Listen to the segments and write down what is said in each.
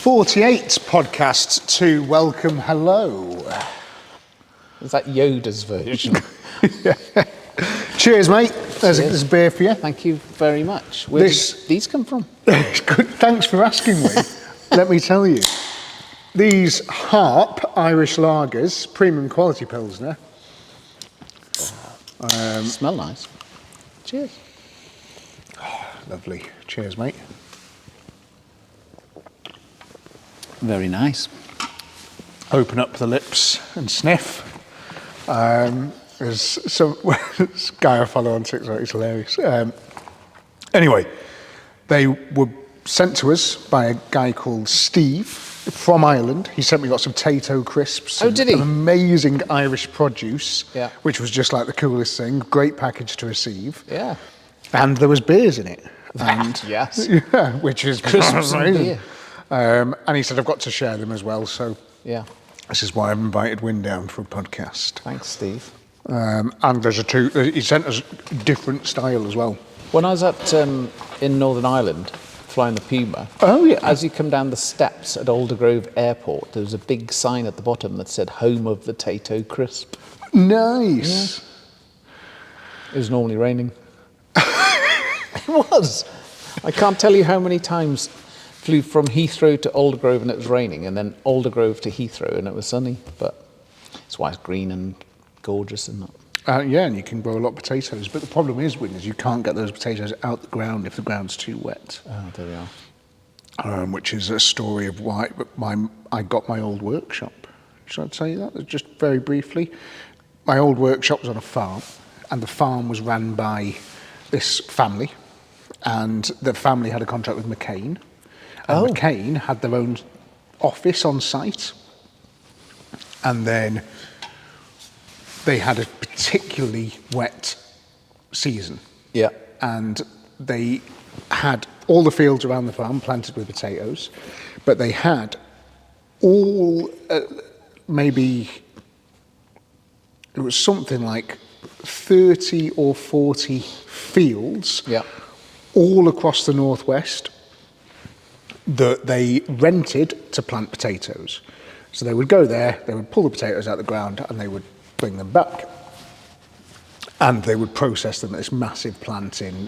48 podcast to welcome hello. Is that Yoda's version? Cheers, mate. There's a beer for you. Thank you very much. Where did these come from? Good. Thanks for asking me. Let me tell you. These Harp Irish lagers, premium quality Pilsner. Smell nice. Cheers. Lovely. Cheers, mate. Very nice. Open up the lips and sniff. There's some this guy I follow on TikTok, he's hilarious. Anyway, they were sent to us by a guy called Steve from Ireland. He sent me lots of Tato crisps. Oh, did he? Some amazing Irish produce, Yeah. which was just like the coolest thing. Great package to receive. Yeah. And there was beers in it. And Yes. yeah, which is Crisps and amazing. beer. And he said, I've got to share them as well. So Yeah. this is why I've invited Wynne down for a podcast. Thanks, Steve. And there's he sent us different style as well. When I was at in Northern Ireland, flying the Puma, Oh, yeah. as you come down the steps at Aldergrove Airport, there was a big sign at the bottom that said "Home of the Tato Crisp." Nice. It was normally raining. It was. I can't tell you how many times flew from Heathrow to Aldergrove and it was raining, and then Aldergrove to Heathrow and it was sunny. But it's why it's green and gorgeous and that. Yeah, and you can grow a lot of potatoes. But the problem is, Wynne, is you can't get those potatoes out the ground if the ground's too wet. Oh, there we are. Which is a story of why I got my old workshop. Should I tell you that? Just very briefly. My old workshop was on a farm, and the farm was ran by this family, and the family had a contract with McCain, and McCain had their own office on site, and then they had a particularly wet season. Yeah. And they had all the fields around the farm planted with potatoes, but they had all, maybe, it was something like 30 or 40 fields all across the northwest that they rented to plant potatoes. So they would go there, they would pull the potatoes out of the ground, and they would bring them back. And they would process them at this massive plant in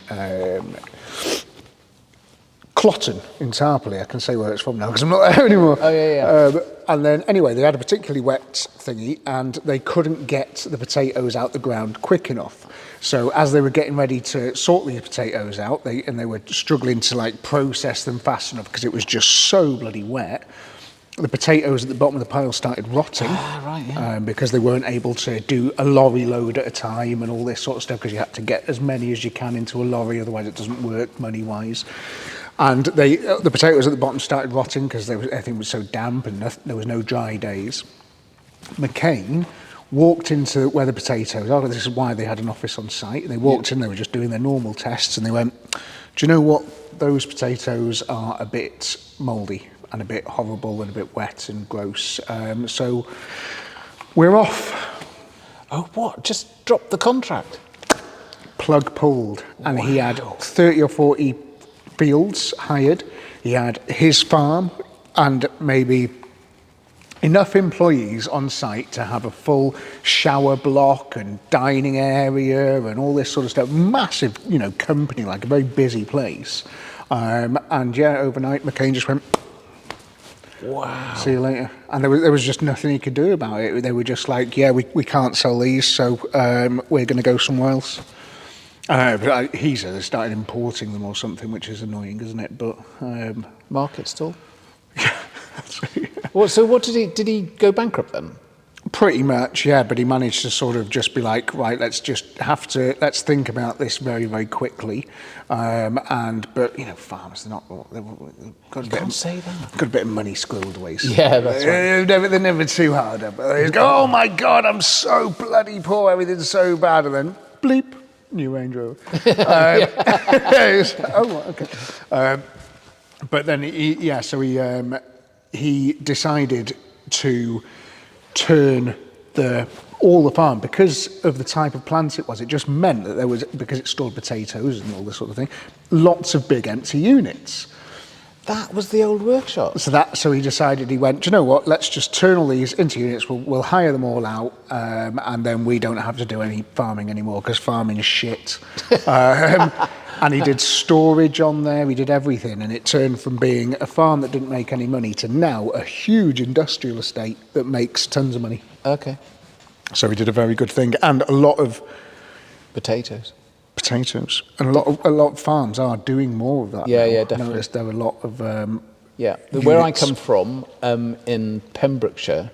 Clotton in Tarpley. I can say where it's from now because I'm not there anymore. Oh, yeah. And then, anyway, they had a particularly wet thingy and they couldn't get the potatoes out the ground quick enough. So as they were getting ready to sort the potatoes out, they were struggling to like process them fast enough because it was just so bloody wet. The potatoes at the bottom of the pile started rotting because they weren't able to do a lorry load at a time and all this sort of stuff because you had to get as many as you can into a lorry, otherwise it doesn't work money-wise. And the potatoes at the bottom started rotting because everything was so damp and there was no dry days. McCain walked into where the potatoes are. This is why they had an office on site. They walked in, they were just doing their normal tests, and they went, do you know what? Those potatoes are a bit mouldy and a bit horrible and a bit wet and gross. So we're off. Oh, what? Just dropped the contract? Plug pulled. And he had 30 or 40 fields hired. He had his farm and maybe enough employees on site to have a full shower block and dining area and all this sort of stuff. Massive, company, like a very busy place. And yeah, overnight, McCain just went, wow. See you later. And there was just nothing he could do about it. They were just like, yeah, we can't sell these, so we're going to go somewhere else. But he said they started importing them or something, which is annoying, isn't it? But market stall. Well, so what did he go bankrupt then? Pretty much, yeah. But he managed to sort of just be like, right, let's think about this very, very quickly. But farmers, they're not. Can't say that. Got a bit of money squirreled away. So yeah, that's right. They're never too hard. But they just go, oh my God, I'm so bloody poor. Everything's so bad, and then bleep. New Range Rover. Okay. But then he decided to turn all the farm because of the type of plant it was. It just meant that there was, because it stored potatoes and all this sort of thing, lots of big empty units. That was the old workshop. So he decided, he went, do you know what, let's just turn all these into units, we'll hire them all out, and then we don't have to do any farming anymore, because farming is shit. And he did storage on there, he did everything, and it turned from being a farm that didn't make any money to now a huge industrial estate that makes tons of money. Okay. So he did a very good thing, and a lot of Potatoes. And a lot of farms are doing more of that. Yeah, now. yeah, I've definitely. noticed there are a lot of Where I units. come from, in Pembrokeshire,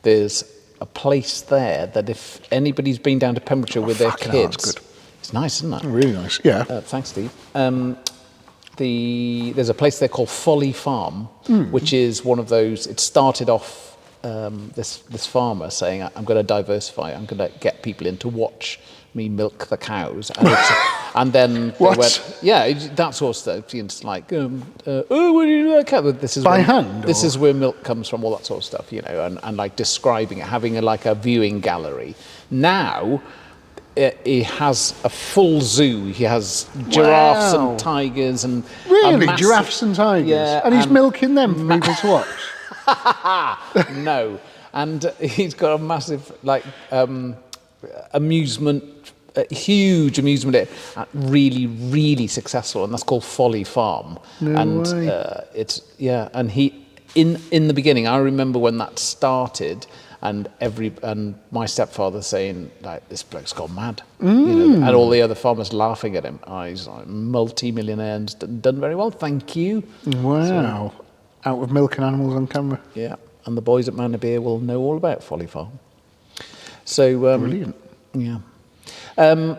there's a place there that if anybody's been down to Pembrokeshire with their fucking hell, kids, that's good. it's nice, isn't it? Really nice. Yeah. Thanks, Steve. There's a place there called Folly Farm, which is one of those. It started off this farmer saying, "I'm going to diversify. I'm going to get people in to watch me milk the cows," and then they What? went, yeah, that sort of stuff. It's like, what do you do that cow? This is By where, hand, This or? is where milk comes from. All that sort of stuff, and like describing it, having a viewing gallery. Now, he has a full zoo. He has giraffes Wow. and tigers and Really? Giraffes and tigers? Yeah, and he's milking them for people to watch? no, and he's got a massive amusement, huge amusement, really, really successful, and that's called Folly Farm. No and way. And he in the beginning, I remember when that started, and my stepfather saying, like, this bloke's gone mad, and all the other farmers laughing at him. Oh, he's like multi-millionaire and done very well, thank you. Wow. Out with milking animals on camera. Yeah, and the boys at Manor Beer will know all about Folly Farm. So Brilliant. Yeah. Can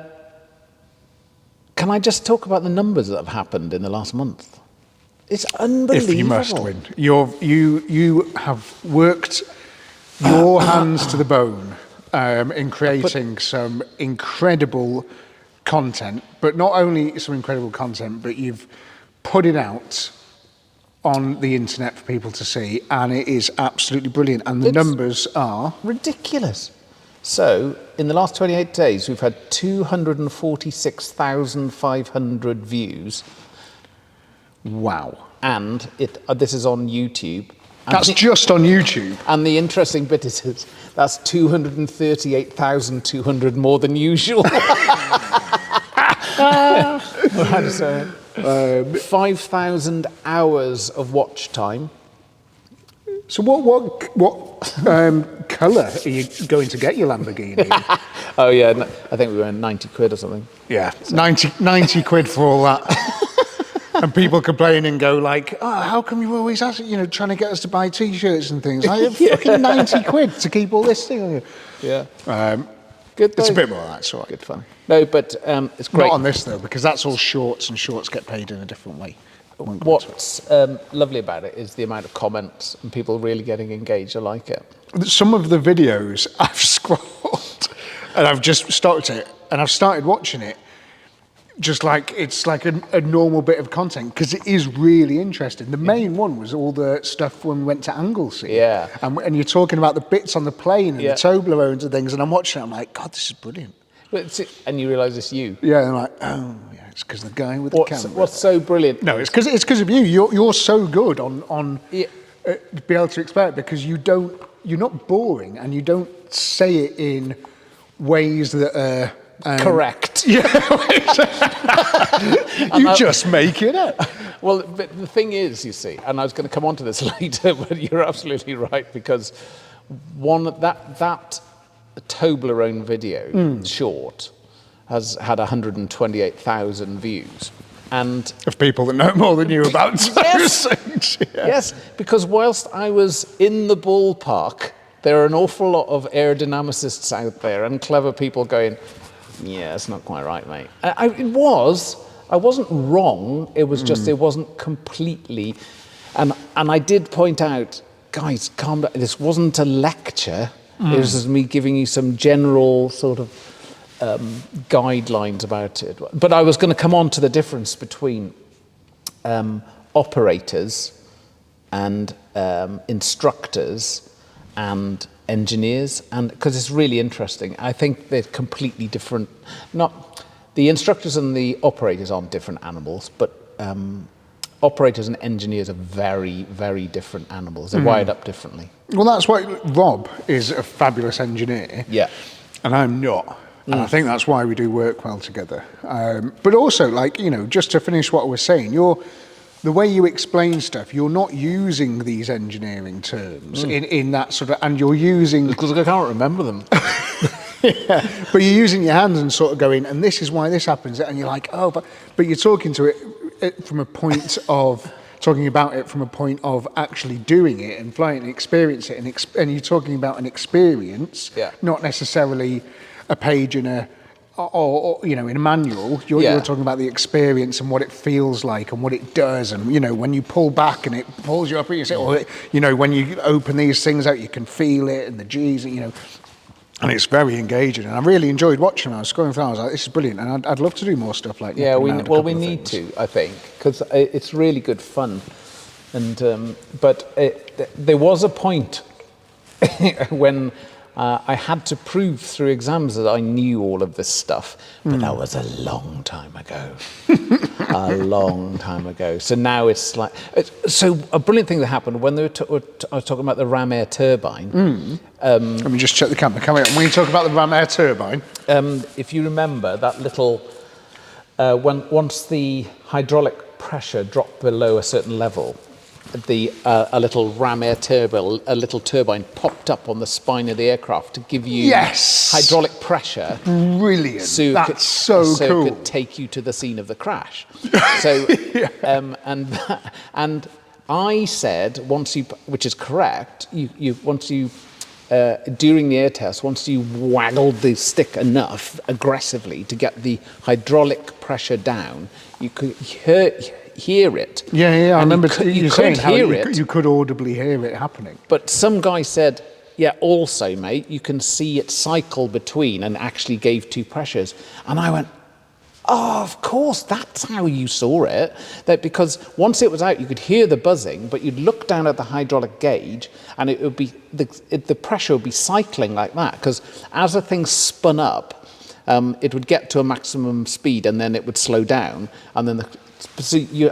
I just talk about the numbers that have happened in the last month? It's unbelievable. If you must win. You have worked your hands to the bone in creating some incredible content, but not only some incredible content, but you've put it out on the internet for people to see, and it is absolutely brilliant. And the numbers are ridiculous. So, in the last 28 days, we've had 246,500 views. wow. And this is on YouTube. That's just on YouTube. And the interesting bit is that's 238,200 more than usual. How to say it? 5,000 hours of watch time. So what colour are you going to get your Lamborghini? Oh yeah, I think we were 90 quid or something. Yeah, 90 quid for all that. And people complain and go like, oh, how come you're always asking, trying to get us to buy T-shirts and things? I have fucking 90 quid to keep all this thing on you. Yeah. Good. It's a bit more of that, so Good fun. No, but it's great. Not on this though, because that's all shorts, and shorts get paid in a different way. What's lovely about it is the amount of comments and people really getting engaged. I like it. Some of the videos I've scrolled and I've just stopped it and I've started watching it. Just like it's like a normal bit of content, because it is really interesting. The main one was all the stuff when we went to Anglesey. Yeah. And you're talking about the bits on the plane and the Toblerones and things, and I'm watching it, I'm like, God, this is brilliant. And you realise it's you. Yeah, and I'm like, oh, yeah, it's because the guy with the camera. What's so brilliant? No, it's because of you. You're so good on be able to explain it, because you're not boring, and you don't say it in ways that are correct. Yeah, you just make it up. Well, but the thing is, you see, and I was going to come on to this later, but you're absolutely right, because that Toblerone video short has had 128,000 views. And of people that know more than you about yes, those things. Yeah. Yes, because whilst I was in the ballpark, there are an awful lot of aerodynamicists out there and clever people going, yeah, it's not quite right, mate. I wasn't wrong, it was just, it wasn't completely, and I did point out, guys, calm down, this wasn't a lecture, it was just me giving you some general sort of guidelines about it. But I was going to come on to the difference between operators and instructors and engineers, and because it's really interesting. I think they're completely different. Not the instructors and the operators aren't different animals, but operators and engineers are very, very different animals. They're wired up differently. Well, that's why Rob is a fabulous engineer. Yeah. And I'm not. And I think that's why we do work well together. But also, like, you know, just to finish what I was saying, the way you explain stuff, you're not using these engineering terms in that sort of, and you're using... Because I can't remember them. Yeah, but you're using your hands and sort of going, and this is why this happens, and you're like, oh, but you're talking to it from a point of talking about it from a point of actually doing it and flying and experience it, and you're talking about an experience, not necessarily a page in a or you know, in a manual. You're talking about the experience and what it feels like and what it does, and you know, when you pull back and it pulls you up, and you say, or you know, when you open these things out, you can feel it and the G's, you know. And it's very engaging, and I really enjoyed watching them. I was scrolling through, I was like, this is brilliant, and I'd love to do more stuff like that. Yeah, we need to, I think, because it's really good fun. And but there was a point when I had to prove through exams that I knew all of this stuff, but that was a long time ago. A long time ago. So now it's like... So a brilliant thing that happened when they were I was talking about the ram air turbine. Let me just check the camera. Come here. When you talk about the ram air turbine... if you remember, that little... once the hydraulic pressure dropped below a certain level, a little ram air turbine, a little turbine popped up on the spine of the aircraft to give you hydraulic pressure. Brilliant. So That's so cool. It could take you to the scene of the crash. So, and I said, which is correct, once you during the air test, once you waggled the stick enough aggressively to get the hydraulic pressure down, you could hear it. Yeah, I remember you saying how you could audibly hear it happening. But some guy said, yeah, also, mate, you can see it cycle between, and actually gave two pressures. And I went, oh, of course, that's how you saw it. That because once it was out, you could hear the buzzing, but you'd look down at the hydraulic gauge, and it would be the pressure would be cycling like that. Because as the thing spun up, it would get to a maximum speed, and then it would slow down, and then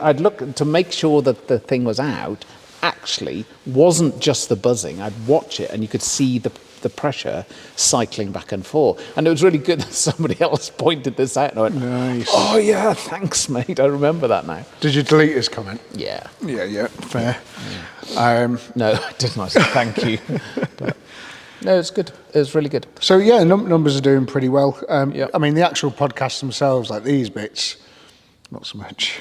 I'd look to make sure that the thing was out. Actually, wasn't just the buzzing. I'd watch it, and you could see the pressure cycling back and forth. And it was really good that somebody else pointed this out. And I went, nice. Oh yeah, thanks, mate. I remember that now. Did you delete his comment? Yeah. Yeah, fair. Yeah. No, I didn't. I said thank you. But, no, it's good. It was really good. So yeah, numbers are doing pretty well. I mean, the actual podcasts themselves, like these bits, not so much.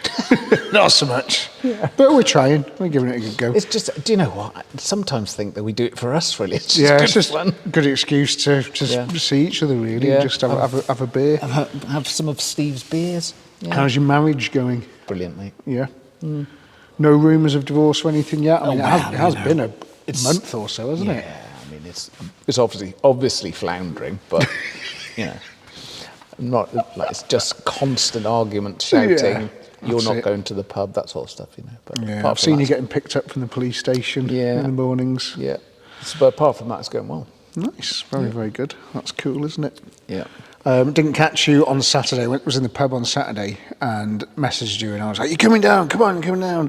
Not so much. Yeah. But we're trying. We're giving it a good go. It's just, do you know what? I sometimes think that we do it for us, really. It's just fun. Good excuse to just see each other, really. Yeah. Just have a beer. Have some of Steve's beers. Yeah. How's your marriage going? Brilliant, mate. Yeah. No rumours of divorce or anything yet? I mean, it has been a month or so, hasn't it? Yeah, I mean, it's obviously floundering, but, you know. Not like it's just constant argument, shouting. You're not going to the pub, that sort of stuff, you know. But I've seen you getting picked up from the police station in the mornings. Yeah, but apart from that, it's going well. Nice, very good. That's cool, isn't it? Yeah. Didn't catch you on Saturday. Was in the pub on Saturday and messaged you, and I was like, "You coming down? Come on, come down."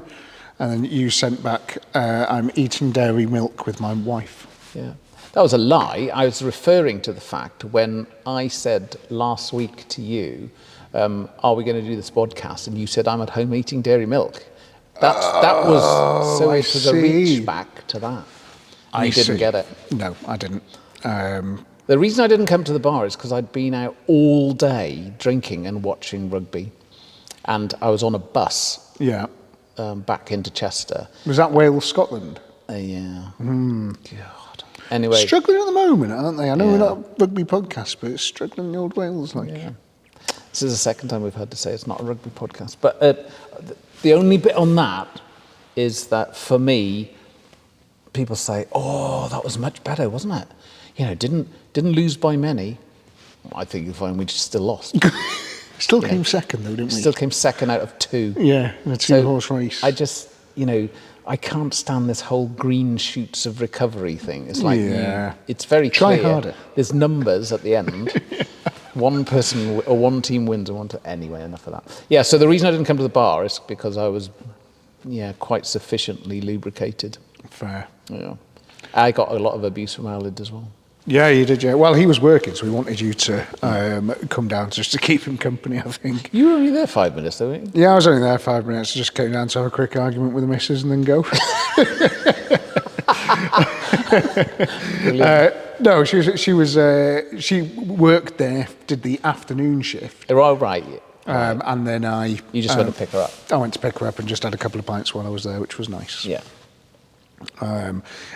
And then you sent back, "I'm eating dairy milk with my wife." Yeah. That was a lie. I was referring to the fact when I said last week to you, are we going to do this podcast? And you said, I'm at home eating dairy milk. That was, so it was a reach back to that. You didn't get it. No, I didn't. The reason I didn't come to the bar is because I'd been out all day drinking and watching rugby. And I was on a bus back into Chester. Was that Wales, Scotland? Yeah. God. Anyway, struggling at the moment, aren't they? I know we're not a rugby podcast, but it's struggling in the old Wales. This is the second time we've had to say it's not a rugby podcast. But the only bit on that is that for me, people say, "Oh, that was much better, wasn't it? You know, didn't lose by many." I think you'll find we just still lost. Still came second though, didn't we? Still came second out of two. Yeah, in a two-horse race. I just, I can't stand this whole green shoots of recovery thing. It's like, it's very clear. Try harder. There's numbers at the end. One person or one team wins and anyway, enough of that. Yeah, so the reason I didn't come to the bar is because I was quite sufficiently lubricated. Fair. Yeah. I got a lot of abuse from Alid as well. Yeah, you did, yeah. Well, he was working, so we wanted you to come down just to keep him company, I think. You were only there 5 minutes, though, weren't you? Yeah, I was only there 5 minutes. Just came down to have a quick argument with the missus and then go. No, she worked there, did the afternoon shift. Oh, right. And then You just went to pick her up. I went to pick her up and just had a couple of pints while I was there, which was nice. Yeah.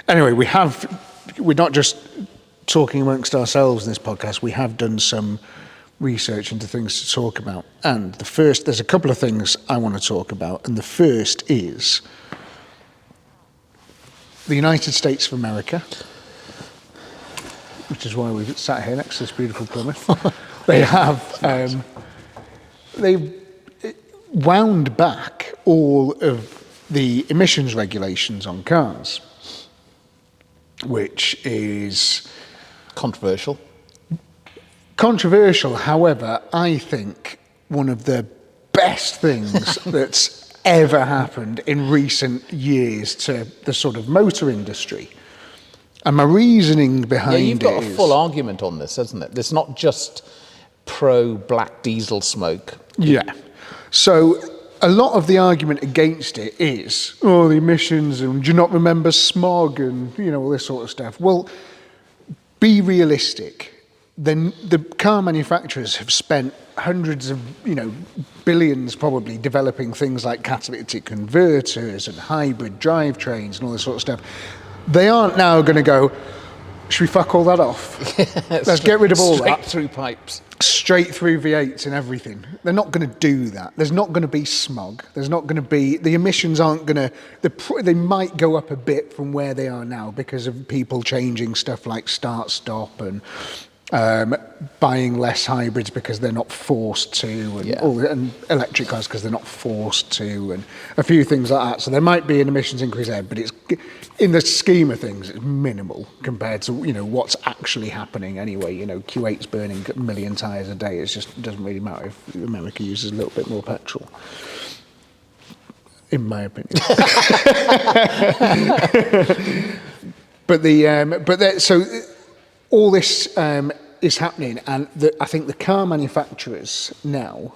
Anyway, we're not just talking amongst ourselves in this podcast. We have done some research into things to talk about. And there's a couple of things I want to talk about. And the first is the United States of America, which is why we've sat here next to this beautiful Plymouth. They've wound back all of the emissions regulations on cars, which is Controversial. However, I think one of the best things that's ever happened in recent years to the sort of motor industry. And my reasoning behind it is... Yeah, you've got a full argument on this, hasn't it? It's not just pro-black diesel smoke. Yeah. So a lot of the argument against it is, the emissions, and do you not remember smog and, all this sort of stuff. Well, be realistic. Then the car manufacturers have spent hundreds of, billions probably developing things like catalytic converters and hybrid drivetrains and all this sort of stuff. They aren't now going to go, should we fuck all that off? Let's get rid of all that. Straight through pipes. Straight through V8s and everything. They're not going to do that. There's not going to be smog. There's not going to be... The emissions aren't going to... They might go up a bit from where they are now because of people changing stuff like start-stop and buying less hybrids because they're not forced to, and electric cars because they're not forced to, and a few things like that. So there might be an emissions increase there, but it's, in the scheme of things, it's minimal compared to what's actually happening anyway. Q8's burning a million tyres a day. It doesn't really matter if America uses a little bit more petrol, in my opinion. So all this is happening, and I think the car manufacturers now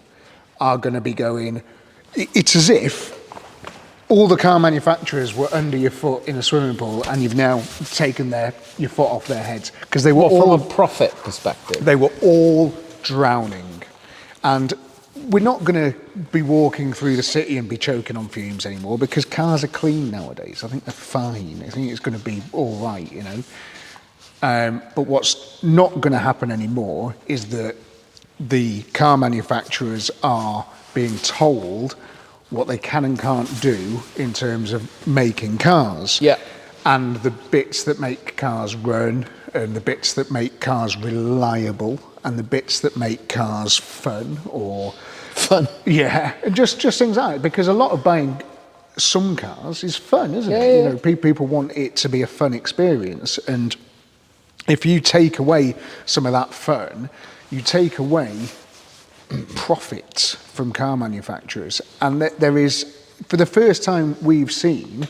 are going to be going... It's as if all the car manufacturers were under your foot in a swimming pool, and you've now taken your foot off their heads, because they were from a profit perspective. They were all drowning, and we're not going to be walking through the city and be choking on fumes anymore, because cars are clean nowadays. I think they're fine. I think it's going to be all right, But what's not going to happen anymore is that the car manufacturers are being told what they can and can't do in terms of making cars. Yeah. And the bits that make cars run, and the bits that make cars reliable, and the bits that make cars fun. Yeah, and just things like that. Because a lot of buying some cars is fun, isn't it? Yeah. People want it to be a fun experience, and if you take away some of that fun, you take away profits from car manufacturers. And there is, for the first time we've seen,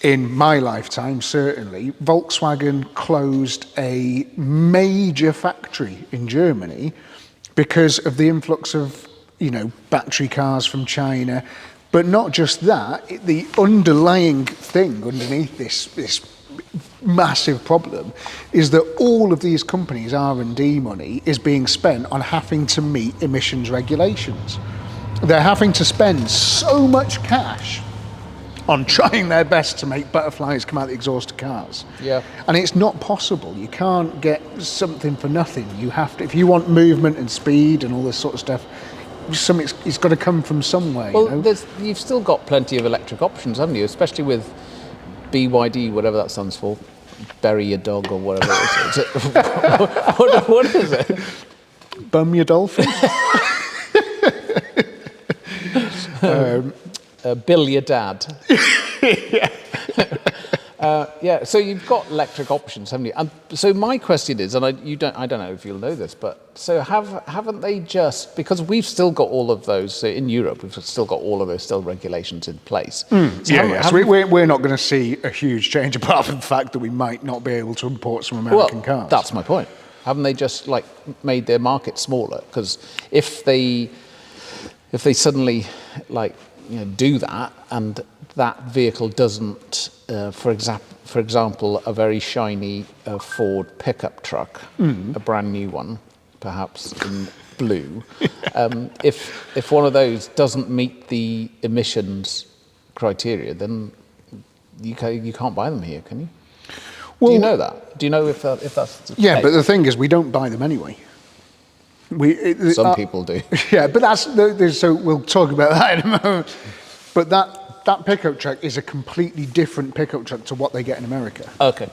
in my lifetime certainly, Volkswagen closed a major factory in Germany because of the influx of, battery cars from China. But not just that, the underlying thing underneath this massive problem is that all of these companies' R&D money is being spent on having to meet emissions regulations. They're having to spend so much cash on trying their best to make butterflies come out the exhaust of cars. Yeah. And it's not possible. You can't get something for nothing. You have to, if you want movement and speed and all this sort of stuff, it's got to come from somewhere. Well, you've still got plenty of electric options, haven't you? Especially with BYD, whatever that stands for. Bury your dog or whatever it is. What is it? Bum your dolphin? Bill your dad. Yeah, so you've got electric options, haven't you? And so my question is, and I don't know if you'll know this, but so haven't they just, because we've still got all of those, so in Europe, we've still got all of those still regulations in place. So So we're not going to see a huge change apart from the fact that we might not be able to import some American cars. That's my point. Haven't they just like made their market smaller? Because if they suddenly do that, and that vehicle doesn't, for example, a very shiny Ford pickup truck, a brand new one, perhaps in blue, if one of those doesn't meet the emissions criteria, then you can't buy them here, can you? Well, do you know that? Do you know if that's the case? But the thing is, we don't buy them anyway. Some people do. Yeah, but so we'll talk about that in a moment. But that pickup truck is a completely different pickup truck to what they get in America. Okay.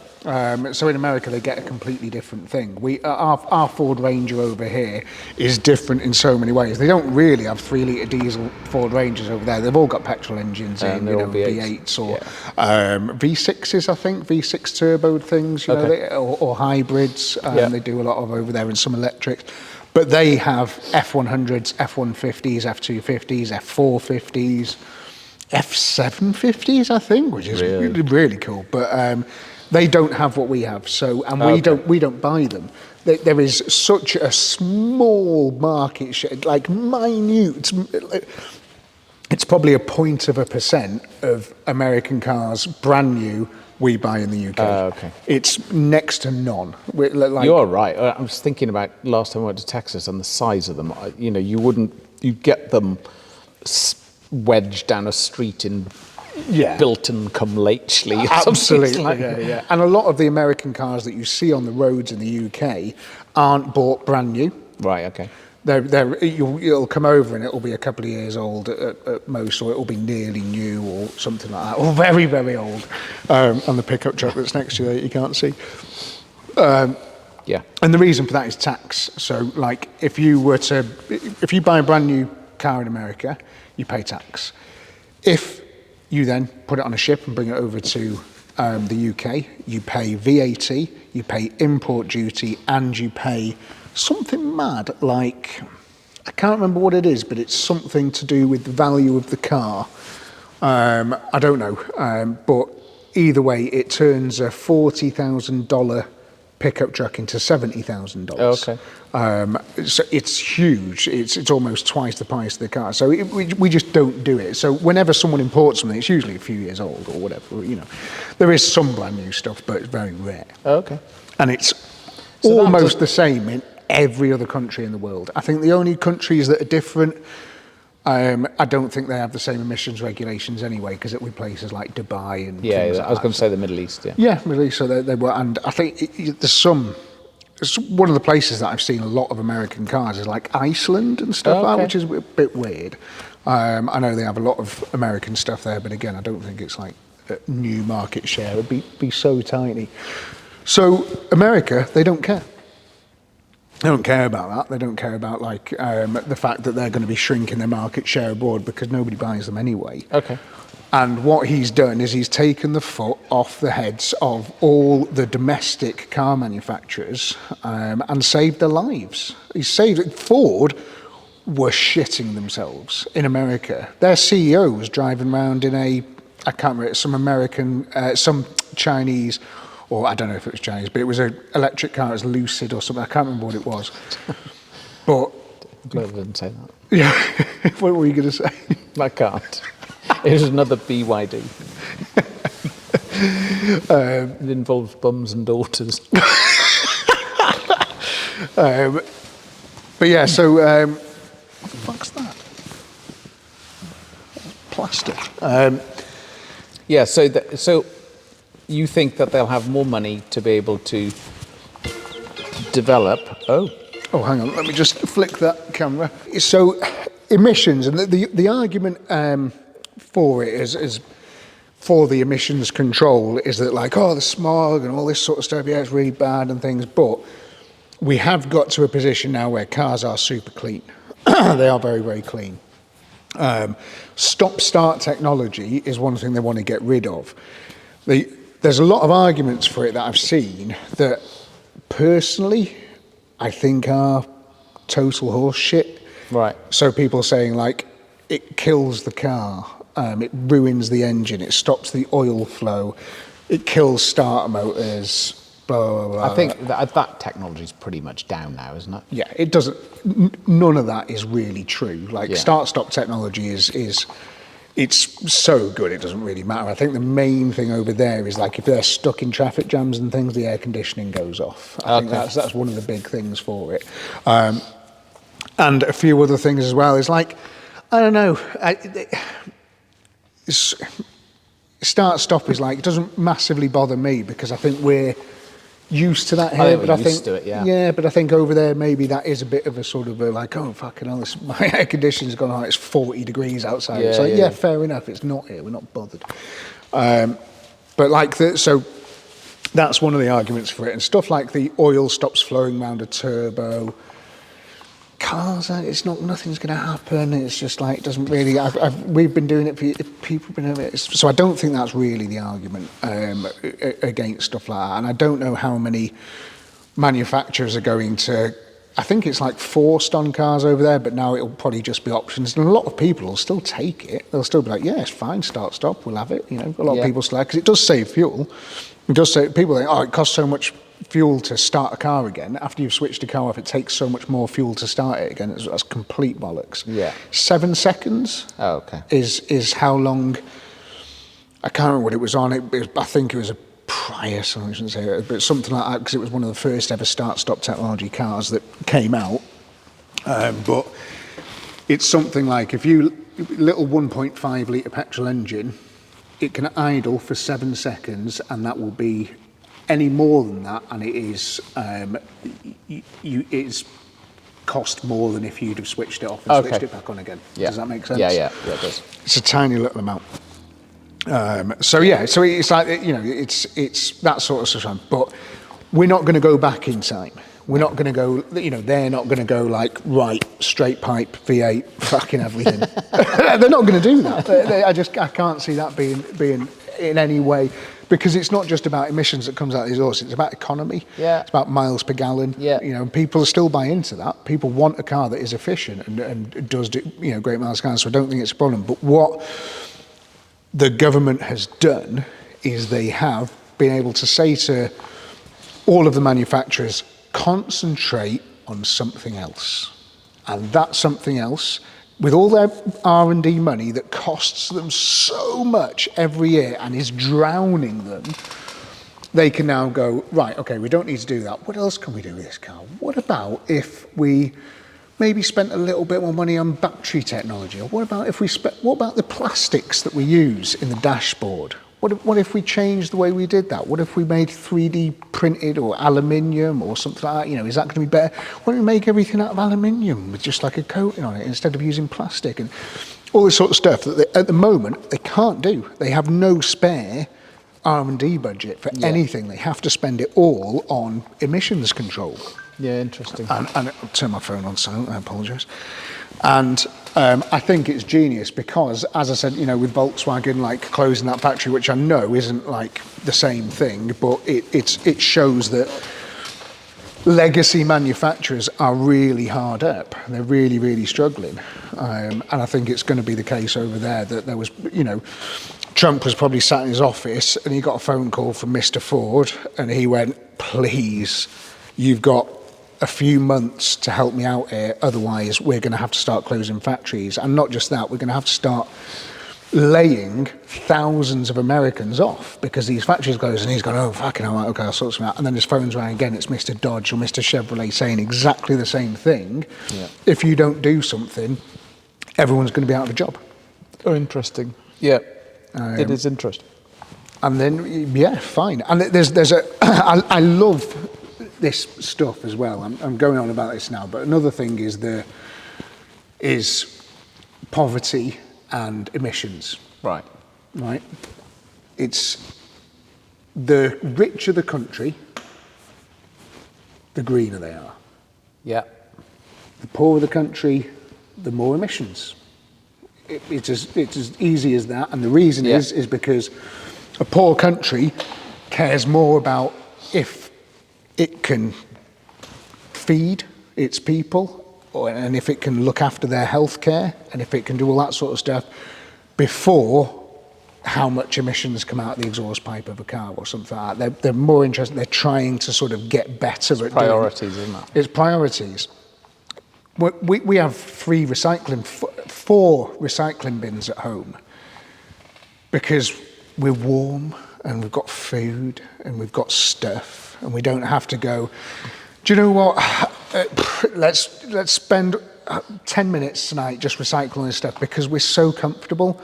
So in America, they get a completely different thing. Our Ford Ranger over here is different in so many ways. They don't really have 3-litre diesel Ford Rangers over there. They've all got petrol engines in, V8s or V6s, I think, V6 turbo things, or hybrids. They do a lot of over there, and some electrics. But they have F100s, F150s, F250s, F450s, F750s, I think, which is really cool. But they don't have what we have, we don't buy them. There is such a small market share, like minute. It's probably 0.1% of American cars, brand new, we buy in the UK. Okay. It's next to none. You're right. I was thinking about last time I went to Texas and the size of them. You'd get them wedged down a street in Bilton-cum-Latchley. Absolutely, yeah. And a lot of the American cars that you see on the roads in the UK aren't bought brand new. Right, okay. You'll come over and it'll be a couple of years old at most, or it'll be nearly new or something like that, or very, very old, on the pickup truck that's next to you that you can't see. And the reason for that is tax. So, like, if you buy a brand new car in America, you pay tax. If you then put it on a ship and bring it over to the UK, you pay VAT, you pay import duty, and you pay something mad, like, I can't remember what it is, but it's something to do with the value of the car. I don't know, but either way, it turns a $40,000 pickup truck into $70,000. Okay. So it's huge. It's almost twice the price of the car. So we just don't do it. So whenever someone imports something, it's usually a few years old or whatever. There is some brand new stuff, but it's very rare. Okay. And it's almost the same in every other country in the world. I think the only countries that are different, I don't think they have the same emissions regulations anyway, because it'll be places like Dubai and things like I was going to say the Middle East. Middle East. So they were, and I think there's one of the places that I've seen a lot of American cars is like Iceland and stuff like that, which is a bit weird. I know they have a lot of American stuff there, but again, I don't think it's like a new market share. It'd be so tiny. So America, they don't care. They don't care about that. They don't care about the fact that they're going to be shrinking their market share abroad because nobody buys them anyway. Okay. And what he's done is he's taken the foot off the heads of all the domestic car manufacturers and saved their lives. He's saved it. Ford were shitting themselves in America. Their CEO was driving around in I can't remember, some Chinese, or I don't know if it was Chinese, but it was an electric car, it was Lucid or something, I can't remember what it was. But I'm glad I didn't say that. Yeah, what were you going to say? I can't. It was another BYD. It involves bums and daughters. But yeah, so what the fuck's that? Plastic. So you think that they'll have more money to be able to develop? Oh, hang on. Let me just flick that camera. So emissions, and the argument for it is for the emissions control is that the smog and all this sort of stuff, it's really bad and things, but we have got to a position now where cars are super clean. They are very, very clean. Stop-start technology is one thing they want to get rid of. there's a lot of arguments for it that I've seen that personally I think are total horse shit. Right. So people saying like it kills the car, it ruins the engine, it stops the oil flow, it kills starter motors, blah, blah, blah. I think that technology is pretty much down now, isn't it? Yeah, it doesn't, none of that is really true. Like Yeah. start-stop technology is it's so good it doesn't really matter. I think the main thing over there is like if they're stuck in traffic jams and things, the air conditioning goes off. I think that's one of the big things for it. And a few other things as well. Is like, I don't know, start-stop is like, it doesn't massively bother me because I think we're used to that here. I think we're used to it, yeah. Yeah, but I think over there maybe that is a bit of a sort of a like, oh fucking hell, my air conditioning's gone on, it's 40 degrees outside. Yeah, it's like, yeah. yeah, fair enough, it's not here, we're not bothered. But like, so that's one of the arguments for it. And stuff like the oil stops flowing around a turbo. Cars, it's not, nothing's going to happen. It's just like, it doesn't really, we've been doing it for, people have been doing it. So I don't think that's really the argument against stuff like that. And I don't know how many manufacturers are going to, I think it's like forced on cars over there, but now it'll probably just be options. And a lot of people will still take it. They'll still be like, yeah, it's fine, start, stop, we'll have it. You know, a lot of people still, because it does save fuel. It does save, people think, oh, it costs so much fuel to start a car again. After you've switched the car off, it takes so much more fuel to start it again. That's complete bollocks. Yeah. 7 seconds is how long, I can't remember what it was on. I think it was a Prius, I shouldn't say it, but something like that, because it was one of the first ever start-stop technology cars that came out. But it's something like, if you, little 1.5 litre petrol engine, it can idle for 7 seconds, and that will be any more than that, and it is it's cost more than if you'd have switched it off and switched it back on again. Yeah. Does that make sense? Yeah, it does. It's a tiny little amount. So it's like, you know, it's that sort of stuff. But we're not going to go back in time. We're not going to go, you know, they're not going to go like, right, straight pipe, V8, fucking everything. They're not going to do that. I can't see that being in any way, because it's not just about emissions that comes out of the exhaust, it's about economy. Yeah. It's about miles per gallon. Yeah. You know, people still buy into that. People want a car that is efficient and does do, you know, great miles per gallon, so I don't think it's a problem. But what the government has done is they have been able to say to all of the manufacturers, concentrate on something else. And that something else, with all their R&D money that costs them so much every year and is drowning them, they can now go, right, okay, we don't need to do that. What else can we do with this car? What about if we maybe spent a little bit more money on battery technology? Or what about if what about the plastics that we use in the dashboard? What if we changed the way we did that? What if we made 3D printed or aluminium or something like that? You know, is that going to be better? Why don't we make everything out of aluminium with just like a coating on it instead of using plastic and all this sort of stuff that at the moment they can't do. They have no spare R&D budget for anything. They have to spend it all on emissions control. Yeah, interesting. And I'll turn my phone on silent, I apologise. And I think it's genius because, as I said, you know, with Volkswagen, like closing that factory, which I know isn't like the same thing, but it shows that legacy manufacturers are really hard up. They're really, really struggling. And I think it's going to be the case over there that there was, you know, Trump was probably sat in his office and he got a phone call from Mr. Ford and he went, please, you've got a few months to help me out here, otherwise we're going to have to start closing factories. And not just that, we're going to have to start laying thousands of Americans off because these factories close. And he's gone, oh fucking hell, okay, I'll sort something out. And then his phone's ringing again, it's Mr. Dodge or Mr. Chevrolet saying exactly the same thing. Yeah. If you don't do something, everyone's going to be out of a job. Oh, interesting. Yeah, it is interesting. And then, yeah, fine. And I love this stuff as well. I'm going on about this now, but another thing is poverty and emissions. Right. It's the richer the country, the greener they are. Yeah. The poorer the country, the more emissions. It's as easy as that. And the reason is because a poor country cares more about if it can feed its people, and if it can look after their health care, and if it can do all that sort of stuff, before how much emissions come out the exhaust pipe of a car or something like that. They're more interested, they're trying to sort of get better at Priorities, isn't it? It's priorities. We have four recycling bins at home because we're warm and we've got food and we've got stuff and we don't have to go, do you know what, let's spend 10 minutes tonight just recycling this stuff because we're so comfortable.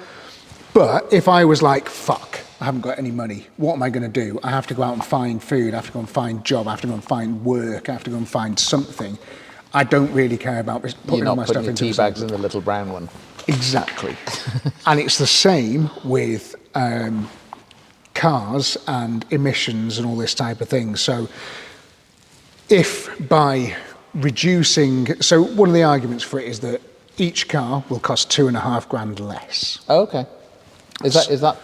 But if I was like, fuck, I haven't got any money, what am I going to do? I have to go out and find food, I have to go and find a job, I have to go and find work, I have to go and find something. I don't really care about putting all my stuff into tea bags in the little brown one. Exactly. And it's the same with cars and emissions and all this type of thing. So if by reducing, so one of the arguments for it is that each car will cost $2,500 less. Oh, okay. Is that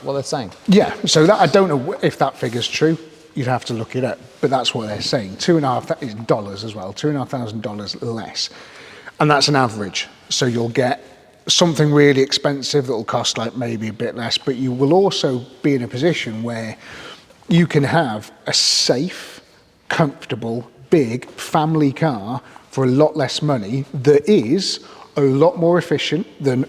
what they're saying? Yeah. So that I don't know if that figure's true. You'd have to look it up, but that's what they're saying. $2,500 as well. $2,500 less, and that's an average. So you'll get something really expensive that will cost like maybe a bit less, but you will also be in a position where you can have a safe, comfortable, big family car for a lot less money that is a lot more efficient than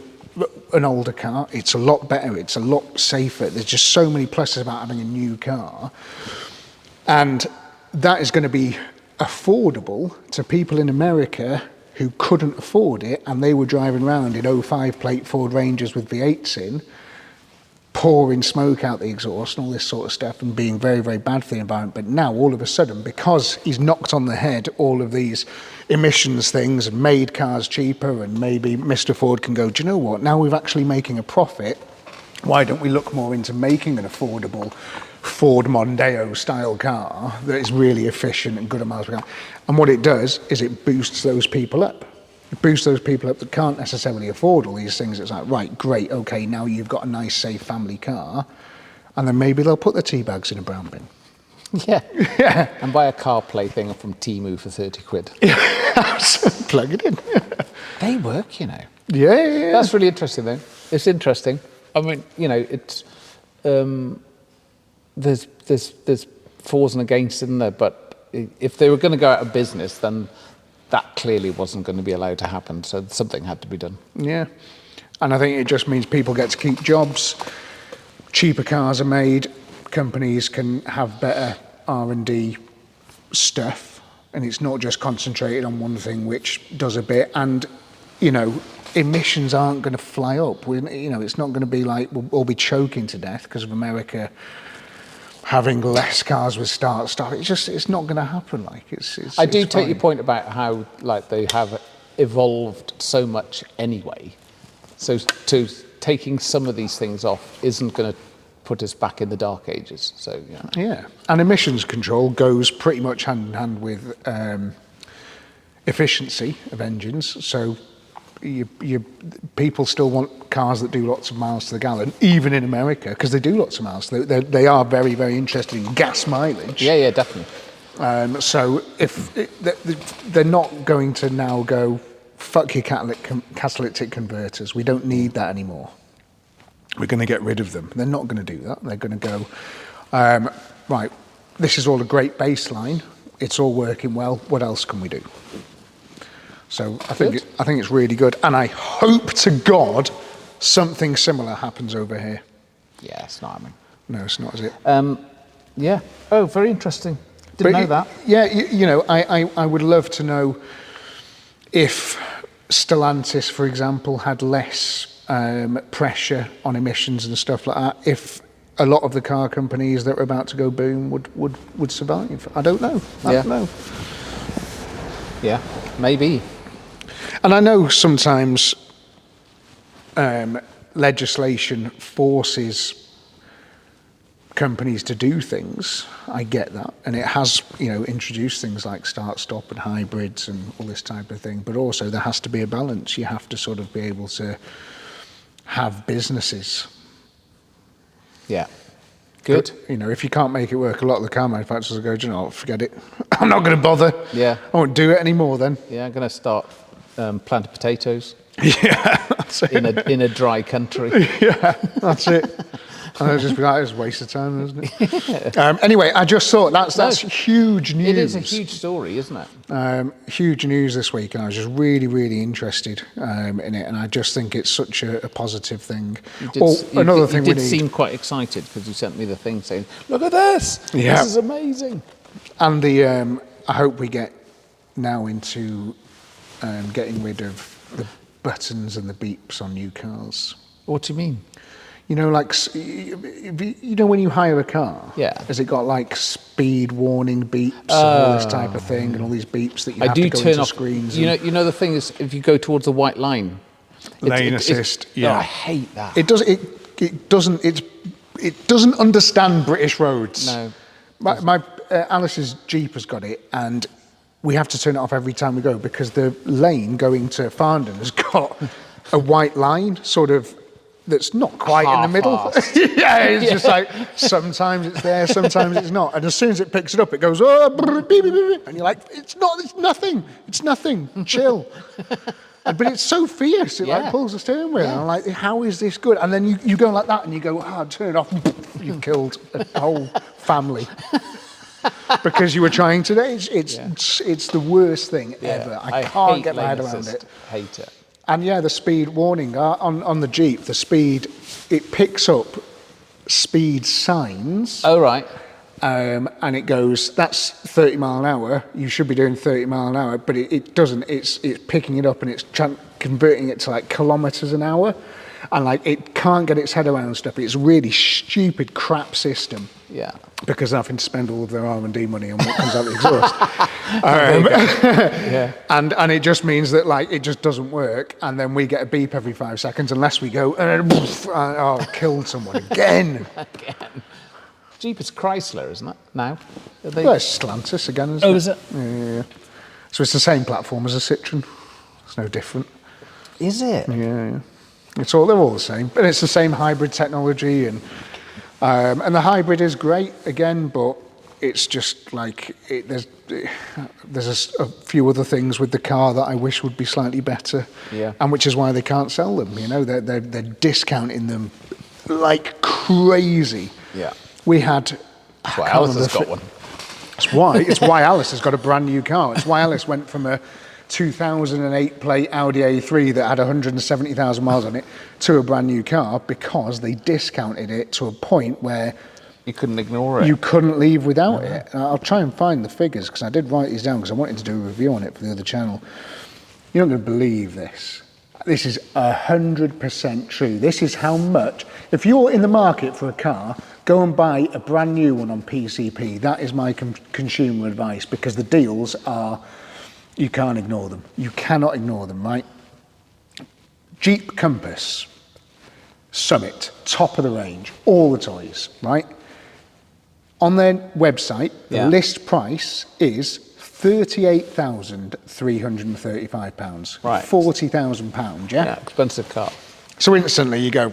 an older car. It's a lot better, it's a lot safer. There's just so many pluses about having a new car. And that is going to be affordable to people in America who couldn't afford it, and they were driving around in 05 plate Ford Rangers with V8s in, pouring smoke out the exhaust and all this sort of stuff and being very, very bad for the environment. But now, all of a sudden, because he's knocked on the head all of these emissions things and made cars cheaper, and maybe Mr. Ford can go, do you know what, now we're actually making a profit, why don't we look more into making an affordable Ford Mondeo style car that is really efficient and good at miles per gallon? And what it does is it boosts those people up. It boosts those people up that can't necessarily afford all these things. It's like, right, great, okay, now you've got a nice, safe family car, and then maybe they'll put the tea bags in a brown bin. Yeah. Yeah. And buy a CarPlay thing from Temu for 30 quid. Yeah. Plug it in. They work, you know. Yeah. That's really interesting, though. It's interesting. I mean, you know, it's there's fors and against, isn't there? But if they were going to go out of business, then that clearly wasn't going to be allowed to happen. So something had to be done. Yeah. And I think it just means people get to keep jobs. Cheaper cars are made. Companies can have better R&D stuff. And it's not just concentrated on one thing, which does a bit. And, you know, emissions aren't going to fly up. You know, it's not going to be like we'll all be choking to death because of America having less cars with start. It's not going to happen. Like I do take your point about how like they have evolved so much anyway. So taking some of these things off isn't going to put us back in the dark ages. So yeah. Yeah, and emissions control goes pretty much hand in hand with efficiency of engines. So people still want cars that do lots of miles to the gallon, even in America, because they do lots of miles. They are very, very interested in gas mileage. Yeah, definitely. So if they're not going to now go, fuck your catalytic converters, we don't need that anymore. We're going to get rid of them. They're not going to do that. They're going to go, right, this is all a great baseline. It's all working well. What else can we do? So I think it's really good, and I hope to God something similar happens over here. Yeah, it's not happening. No, it's not, is it? Yeah. Oh, very interesting. Didn't know that. Yeah, you know, I would love to know if Stellantis, for example, had less pressure on emissions and stuff like that. If a lot of the car companies that are about to go boom would survive. I don't know. I don't know. Yeah, maybe. And I know sometimes legislation forces companies to do things. I get that, and it has, you know, introduced things like start-stop and hybrids and all this type of thing. But also, there has to be a balance. You have to sort of be able to have businesses. Yeah. Good. You know, if you can't make it work, a lot of the car manufacturers will go, do you know what, forget it. I'm not going to bother. Yeah. I won't do it anymore then. Yeah, I'm going to start planting potatoes Yeah, that's it. in a dry country. Yeah, that's it. And I'll just be like, it's a waste of time, isn't it? Anyway, I just thought that's huge news. It is a huge story, isn't it? Huge news this week, and I was just really, really interested in it, and I just think it's such a positive thing. You did seem quite excited because you sent me the thing saying, "Look at this! Yeah. This is amazing." And the I hope we get now into getting rid of the buttons and the beeps on new cars. What do you mean? You know, like, you know when you hire a car? Yeah. Has it got like speed warning beeps and all this type of thing and all these beeps that you have to go into screens? You know the thing is, if you go towards the white line, lane assist. I hate that. It doesn't understand British roads. No. My Alice's Jeep has got it, and we have to turn it off every time we go because the lane going to Farndon has got a white line, sort of. That's not quite in the middle. Yeah, it's just like sometimes it's there, sometimes it's not. And as soon as it picks it up, it goes, oh, beep, beep, beep. And you're like, it's nothing, chill. But it's so fierce, it like pulls the steering wheel. And I'm like, how is this good? And then you go like that and you go, turn it off. You've killed a whole family. Because you were trying to. It's the worst thing ever. I can't get my head around it. Hate it. And yeah, the speed warning on the Jeep, the speed, it picks up speed signs. Oh, right. And it goes, that's 30 mile an hour. You should be doing 30 mile an hour, but it doesn't. It's picking it up and it's converting it to like kilometers an hour. And like it can't get its head around stuff. It's a really stupid, crap system. Yeah. Because they're having to spend all of their R&D money on what comes out of the exhaust. Yeah. And it just means that like it just doesn't work, and then we get a beep every 5 seconds unless we go killed someone again. Jeepers Chrysler, isn't it? Now. Well, it's Stellantis again, isn't it? Oh, is it? Yeah. So it's the same platform as a Citroen. It's no different. Is it? Yeah. They're all the same, and it's the same hybrid technology, and the hybrid is great again, but it's just like there's a few other things with the car that I wish would be slightly better, and which is why they can't sell them. You know, they're discounting them like crazy. Yeah, we had. That's why Alice has got one. It's why Alice has got a brand new car. It's why Alice went from a 2008 plate Audi A3 that had 170,000 miles on it to a brand new car, because they discounted it to a point where you couldn't ignore it. You couldn't leave without it. And I'll try and find the figures, because I did write these down because I wanted to do a review on it for the other channel. You're not going to believe this. This is 100% true. This is how much. If you're in the market for a car, go and buy a brand new one on PCP. That is my consumer advice, because the deals are. You can't ignore them. You cannot ignore them, right? Jeep Compass, Summit, top of the range, all the toys, right? On their website, the list price is £38,335. Right. £40,000, Yeah, expensive car. So instantly you go,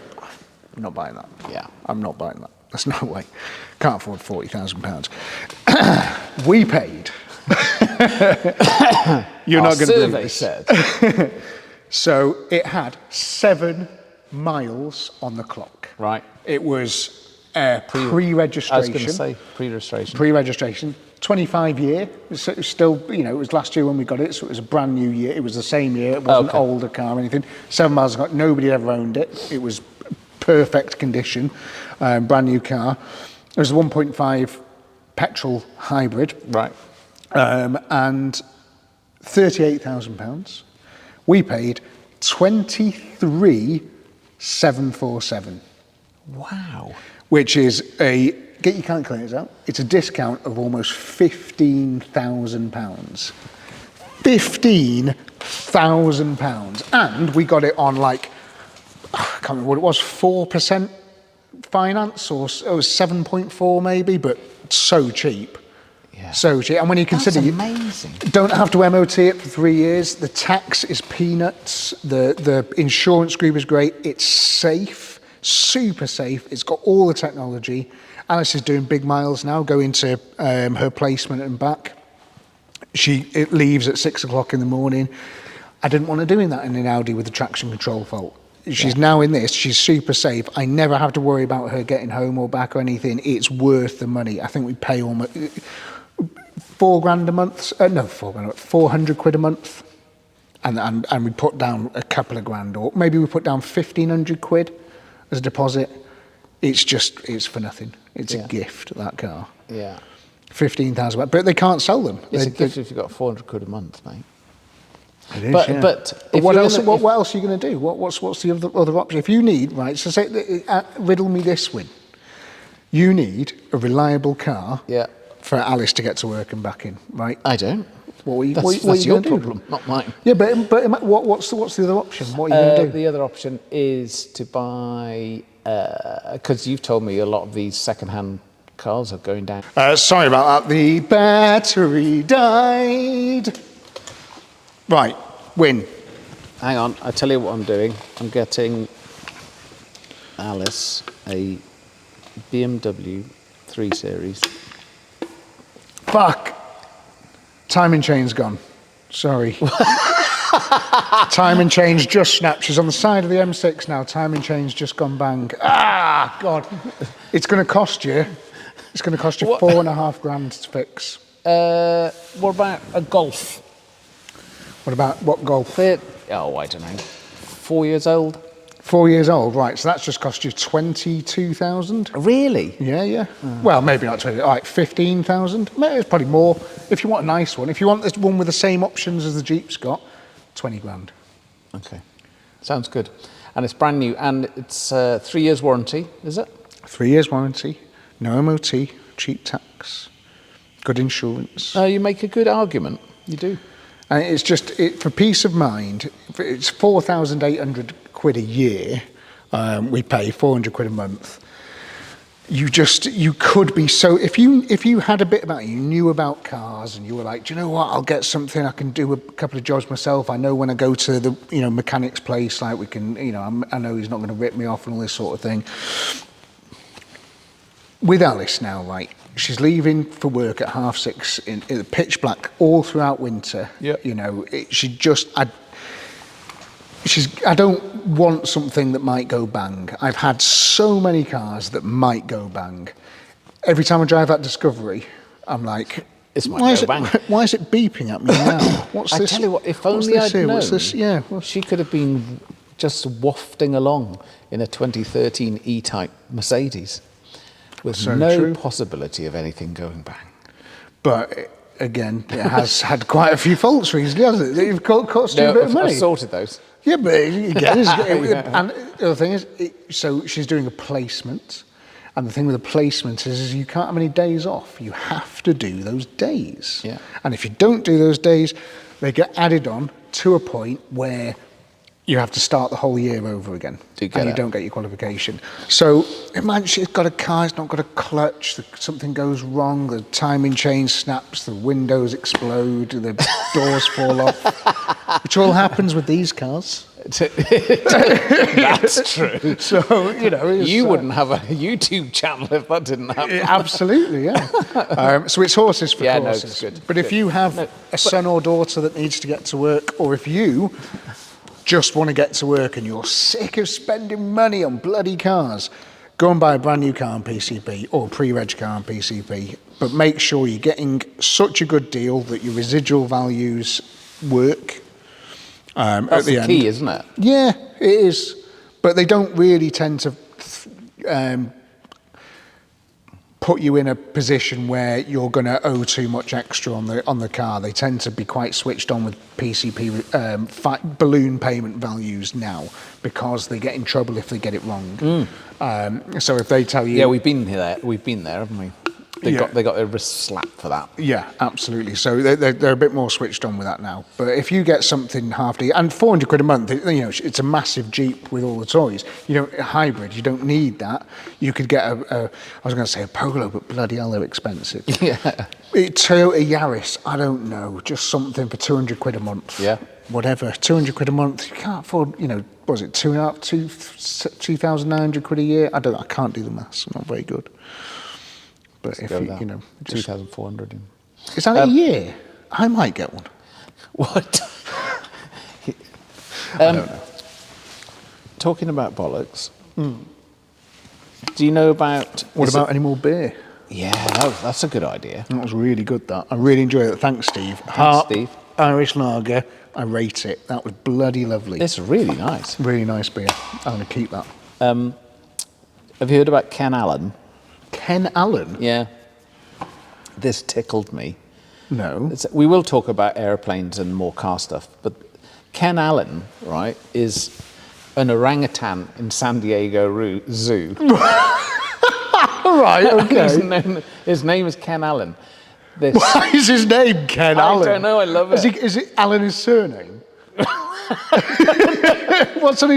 I'm not buying that. Yeah. I'm not buying that. There's no way. Can't afford £40,000. We paid. You're not going to believe this. Said. So it had 7 miles on the clock. Right. It was pre-registration. I was going to say pre-registration. Pre-registration. 25 year. It was still, it was last year when we got it, so it was a brand new year. It was the same year. It wasn't an older car or anything. 7 miles on the clock. Nobody ever owned it. It was perfect condition. Brand new car. It was a 1.5 petrol hybrid. Right. And £38,000. We paid 23,747. Wow. Which is get your calculators out. It's a discount of almost £15,000. £15,000, and we got it on I can't remember what it was, 4% finance, or it was 7.4 maybe, but so cheap. Yeah. So cheap. And when you consider amazing. You don't have to MOT it for 3 years, the tax is peanuts, the insurance group is great, it's safe, super safe, it's got all the technology, Alice is doing big miles now, going to her placement and back. It leaves at 6 o'clock in the morning. I didn't want her doing that in an Audi with a traction control fault. She's now in this. She's super safe. I never have to worry about her getting home or back or anything. It's worth the money. I think we pay almost £4,000 a month. No, 400 quid a month. And we put down a couple of grand, or maybe we put down 1,500 quid as a deposit. It's for nothing. It's a gift, that car. Yeah. 15,000, but they can't sell them. It's a gift if you've got 400 quid a month, mate. It is, but what else? What else are you going to do? What's the other option? If you need, right? So say, riddle me this, Wynne. You need a reliable car. Yeah. For Alice to get to work and back in, right? I don't. That's your problem, not mine. Yeah, but what's the other option? What are you going to do? The other option is to buy, because you've told me a lot of these second-hand cars are going down. Sorry about that. The battery died. Right, Wynne. Hang on, I tell you what I'm doing. I'm getting Alice a BMW 3 Series. Fuck. Timing chain's gone. Sorry. Timing chain's just snapped. She's on the side of the M6 now. Timing chain's just gone bang. Ah, God. It's going to cost you. It's going to cost you £4,500 to fix. What about a Golf? What about what Golf? I don't know. 4 years old. 4 years old, right? So that's just cost you 22,000. Really? Yeah. Well, maybe not 20. Like 15,000. Maybe it's probably more. If you want a nice one, if you want this one with the same options as the Jeep's got, 20 grand. Okay, sounds good. And it's brand new, and it's 3 years warranty, is it? 3 years warranty, no MOT, cheap tax, good insurance. You make a good argument. You do. And it's just for peace of mind. It's 4,800 quid a year. We pay 400 quid a month. You could be so if you had a bit about you knew about cars and you were like, do you know what? I'll get something. I can do a couple of jobs myself. I know when I go to the mechanic's place, like we can, I know he's not going to rip me off and all this sort of thing. With Alice now, right? She's leaving for work at 6:30 in the pitch black all throughout winter. Yeah. I don't want something that might go bang. I've had so many cars that might go bang. Every time I drive that Discovery, I'm like, why is it beeping at me now? What's this? I tell you what, if only I'd known. What's this? Yeah. She could have been just wafting along in a 2013 E-Type Mercedes with no possibility of anything going bang. But again, it has had quite a few faults recently, hasn't it? You've cost you a bit of money. I've sorted those. Yeah, but again, and the other thing is, so she's doing a placement, and the thing with a placement is you can't have any days off. You have to do those days. Yeah. And if you don't do those days, they get added on to a point where you have to start the whole year over again, and you don't get your qualification. So imagine she's got a car, it's not got a clutch, something goes wrong, the timing chain snaps, the windows explode, the doors fall off, which all happens with these cars. That's true. So, you wouldn't have a YouTube channel if that didn't happen. Absolutely, yeah. So it's horses for courses. No, it's good. But if you have a son or daughter that needs to get to work, or if you just want to get to work and you're sick of spending money on bloody cars, go and buy a brand new car on PCP or a pre-reg car on PCP, but make sure you're getting such a good deal that your residual values work. That's at the the key, isn't it? Yeah, it is. But they don't really tend to put you in a position where you're going to owe too much extra on the car. They tend to be quite switched on with PCP balloon payment values now, because they get in trouble if they get it wrong. So if they tell you, we've been there, haven't we? They got a wrist slap for that. Yeah, absolutely. So they're a bit more switched on with that now. But if you get something half decent, and 400 quid a month, it's a massive Jeep with all the toys. A hybrid, you don't need that. You could get I was going to say a Polo, but bloody hell, they're expensive. Yeah. Toyota Yaris, I don't know, just something for 200 quid a month. Yeah. Whatever, 200 quid a month. You can't afford, what was it, 2,900 quid a year? I can't do the maths. I'm not very good. But if Go you, that. you know, just, 2,400. is that a year? I might get one. What? I don't know. Talking about bollocks. Do you know about... What about any more beer? Yeah, that's a good idea. That was really good, that. I really enjoyed it. Thanks, Steve. Harp, Steve. Irish lager. I rate it. That was bloody lovely. It's really nice. Really nice beer. I'm going to keep that. Have you heard about Ken Allen? Ken Allen? Yeah. This tickled me. No. We will talk about airplanes and more car stuff, but Ken Allen, right, is an orangutan in San Diego Zoo. Right, okay. His name is Ken Allen. Why is his name Ken Allen? I don't know, I love it. Is it Allen his surname? What's on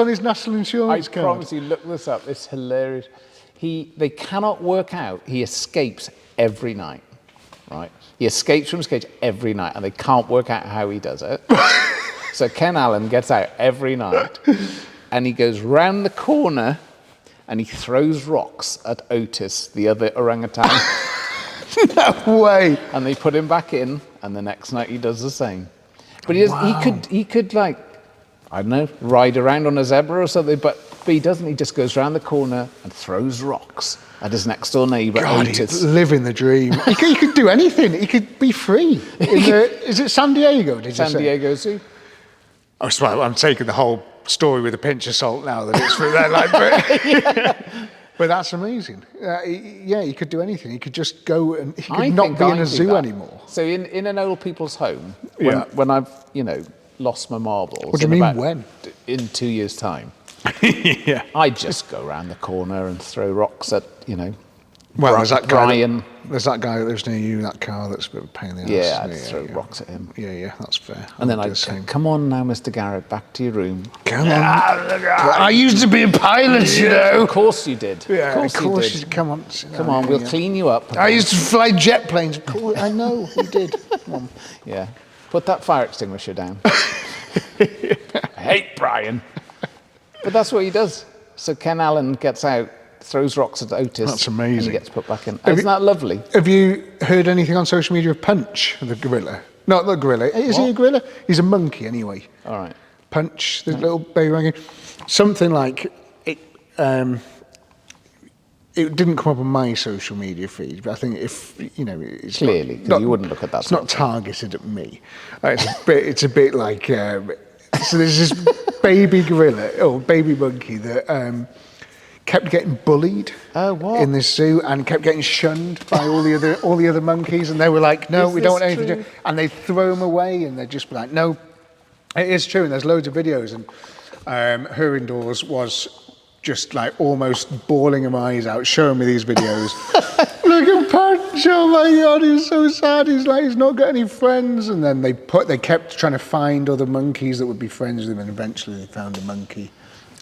his national insurance card? I promise you, look this up. It's hilarious. They cannot work out. He escapes every night, right? He escapes from his cage every night, and they can't work out how he does it. So Ken Allen gets out every night, and he goes round the corner, and he throws rocks at Otis, the other orangutan. No way. And they put him back in, and the next night he does the same. But he could like, I don't know, ride around on a zebra or something, but he doesn't. He just goes round the corner and throws rocks at his next door neighbour, Otis. He's living the dream. He could do anything. He could be free. Is it San Diego, did you say? San Diego Zoo. Oh, well, I'm taking the whole story with a pinch of salt now that it's through there. Like, but that's amazing. He could do anything. He could just go and he could not be in a zoo anymore. So in an old people's home, when I've, lost my marbles. What do you mean when? In 2 years' time. Yeah. I just go around the corner and throw rocks at, Well, there's that guy. Brian. There's that guy that lives near you. That car that's a bit of a pain in the ass. Yeah, I'd throw rocks at him. Yeah, that's fair. And then I'd say, "Come on now, Mr. Garrett, back to your room." Come on. I used to be a pilot, you know. Of course you did. Yeah, of course you did. Come on. Come on, we'll clean you up. I used to fly jet planes. Of course, I know you did. Come on. Yeah. Put that fire extinguisher down. I hate Brian. But that's what he does. So Ken Allen gets out, throws rocks at Otis. That's amazing. And he gets put back in. Isn't that lovely? Have you heard anything on social media of Punch, the gorilla? Not the gorilla. Is he a gorilla? He's a monkey anyway. All right. Punch, the little baby monkey. Something like it. It didn't come up on my social media feed, but I think if it's clearly, because you wouldn't look at that. It's not targeted at me. It's a bit like. So there's this baby gorilla or baby monkey that kept getting bullied in this zoo and kept getting shunned by all the other monkeys, and they were like, "No, we don't want anything to do," and they throw him away, and they'd just be like, "No, it is true." And there's loads of videos, and her indoors was just like almost bawling her eyes out, showing me these videos. Look at Punch! Oh my God, he's so sad. He's not got any friends. And then they kept trying to find other monkeys that would be friends with him, and eventually they found a monkey,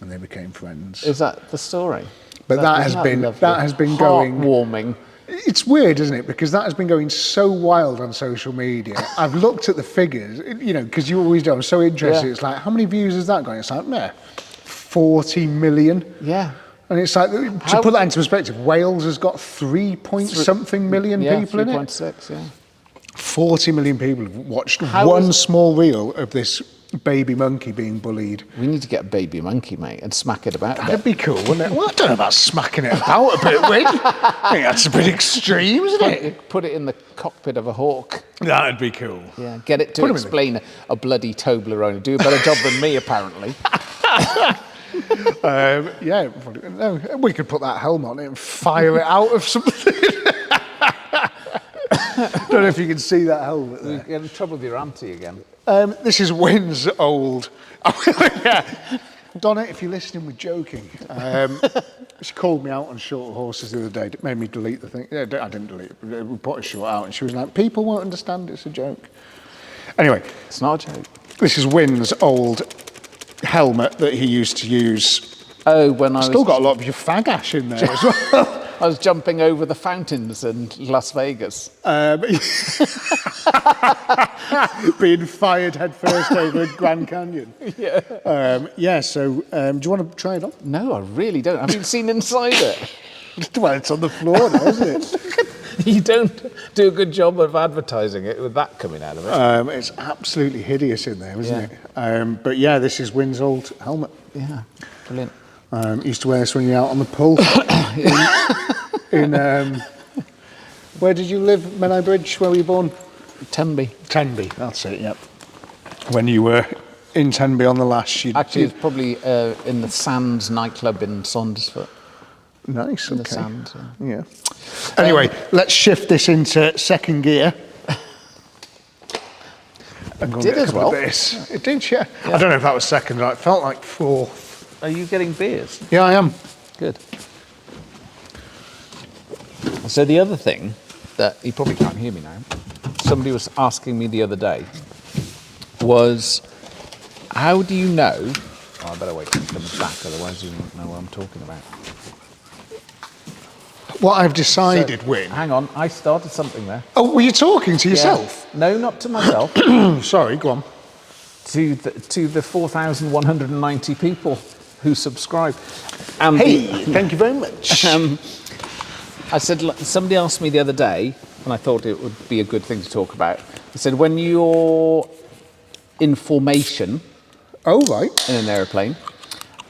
and they became friends. Is that the story? But that has been going heartwarming. It's weird, isn't it? Because that has been going so wild on social media. I've looked at the figures, because you always do. I'm so interested. Yeah. It's like, how many views has that got? It's like, 40 million. Yeah. And it's like, to put that into perspective, Wales has got 3-point-something million people in it. 3.6, yeah. 40 million people have watched one small reel of this baby monkey being bullied. We need to get a baby monkey, mate, and smack it about. That'd be cool, wouldn't it? Well, I don't know about smacking it about a bit, Wynne. I think that's a bit extreme, isn't it? Put it in the cockpit of a hawk. That'd be cool. Yeah, get it to explain a bloody Toblerone. Do a better job than me, apparently. We could put that helm on it and fire it out of something. Don't know if you can see that helmet there. You get in trouble with your auntie again. This is Wynne's old. Donna, if you're listening, we're joking. She called me out on short horses the other day. It made me delete the thing. I didn't delete it. We put a short out, and she was like, "People won't understand. It's a joke." Anyway, it's not a joke. This is Wynne's old helmet that he used to use. Oh, when I still got a lot of your fag ash in there as well. I was jumping over the fountains in Las Vegas. Being fired headfirst over Grand Canyon. Yeah. So do you want to try it on? No, I really don't. I haven't seen inside it. Well, it's on the floor now, isn't it? You don't do a good job of advertising it with that coming out of it. It's absolutely hideous in there, isn't Yeah. it? But yeah, this is Wynne's old helmet. Yeah, brilliant. Used to wear this when you're out on the pull. in where did you live? Menai Bridge, where were you born? Tenby. Tenby, that's it, yep. When you were in Tenby on the lash, Actually, it's probably in the Sands nightclub in Saundersfoot. Nice, In okay. the Sands, Yeah. Anyway, let's shift this into second gear. It did as well. It did, yeah. I don't know if that was second. It felt like fourth. Are you getting beers? Yeah, I am. Good. So the other thing that you probably can't hear me now, somebody was asking me the other day was, how do you know? Oh, I better wait till he comes back, otherwise you won't know what I'm talking about. What I've decided, So, Wynne. hang on, I started something there. Oh, were you talking to yourself? Yeah. No, not to myself. Sorry, go on. to the 4,190 people who subscribe. And Hey, thank you very much. I said, somebody asked me the other day, and I thought it would be a good thing to talk about. I said, when you're in formation Oh, right. in an aeroplane,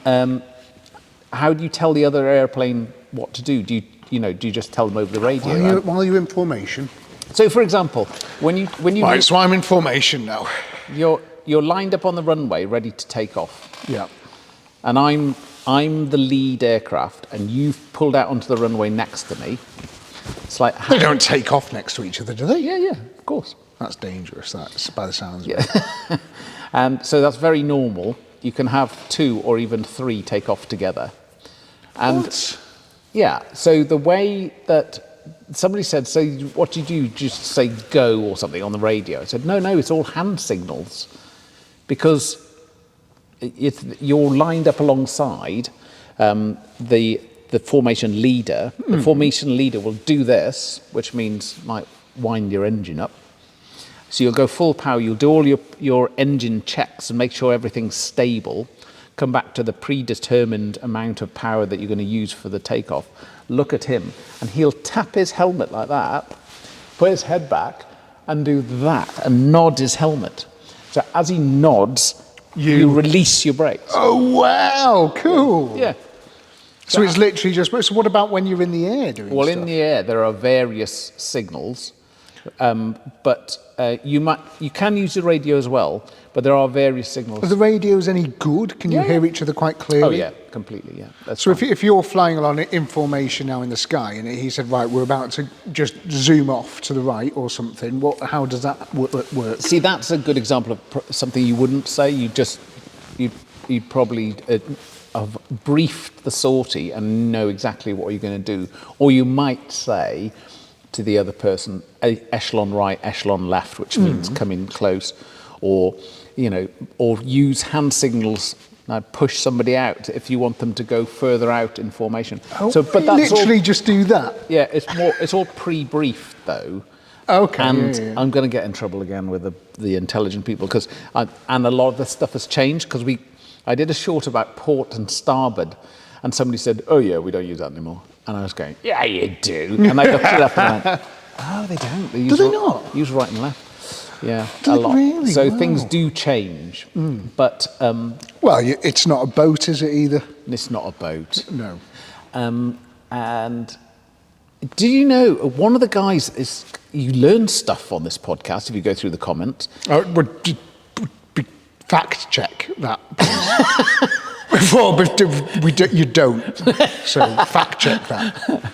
how do you tell the other airplane what to do? Do you just tell them over the radio? While you're in formation. So, for example, when you Right, so I'm in formation now. you're lined up on the runway, ready to take off. Yeah. And I'm the lead aircraft, and you've pulled out onto the runway next to me. It's like They don't take off next to each other, do they? Yeah, of course. That's dangerous, that's by the sounds of it. Yeah. And so that's very normal. You can have 2 or even 3 take off together. And What? yeah, so the way that somebody said, so what do you do? Just say go or something on the radio? I said, no, it's all hand signals, because you're lined up alongside the formation leader. The formation leader will do this, which means might wind your engine up. So you'll go full power, you'll do all your engine checks and make sure everything's stable, come back to the predetermined amount of power that you're going to use for the takeoff, look at him, and he'll tap his helmet like that, put his head back, and do that, and nod his helmet. So as he nods, you release your brakes. Oh, wow, cool. Yeah. So it's literally just... So what about when you're in the air doing Well, stuff? in the air, there are various signals, but you can use the radio as well, but there are various signals. Are the radios any good? Can you hear each other quite clearly? Oh, yeah, completely, yeah. That's So fine. if you're flying along in formation now in the sky, and he said, right, we're about to just zoom off to the right or something, how does that work? See, that's a good example of something you wouldn't say. You'd probably have briefed the sortie and know exactly what you're going to do. Or you might say to the other person, echelon right, echelon left, which means come in close, or use hand signals. Push somebody out if you want them to go further out in formation. Oh, But that's literally just do that? Yeah, it's all pre-briefed though. Okay. And yeah. I'm going to get in trouble again with the intelligent people, and a lot of the stuff has changed, because I did a short about port and starboard, and somebody said, oh yeah, we don't use that anymore. And I was going, yeah, you do. And I looked it up and I went, oh, they don't. Do they not? Use right and left. Yeah, Do a they lot. really? So Wow. things do change, but Well, it's not a boat, is it, either? it's not a boat. No. And do you know, one of the guys you learn stuff on this podcast if you go through the comments. Fact check that, please. You don't. So fact check that.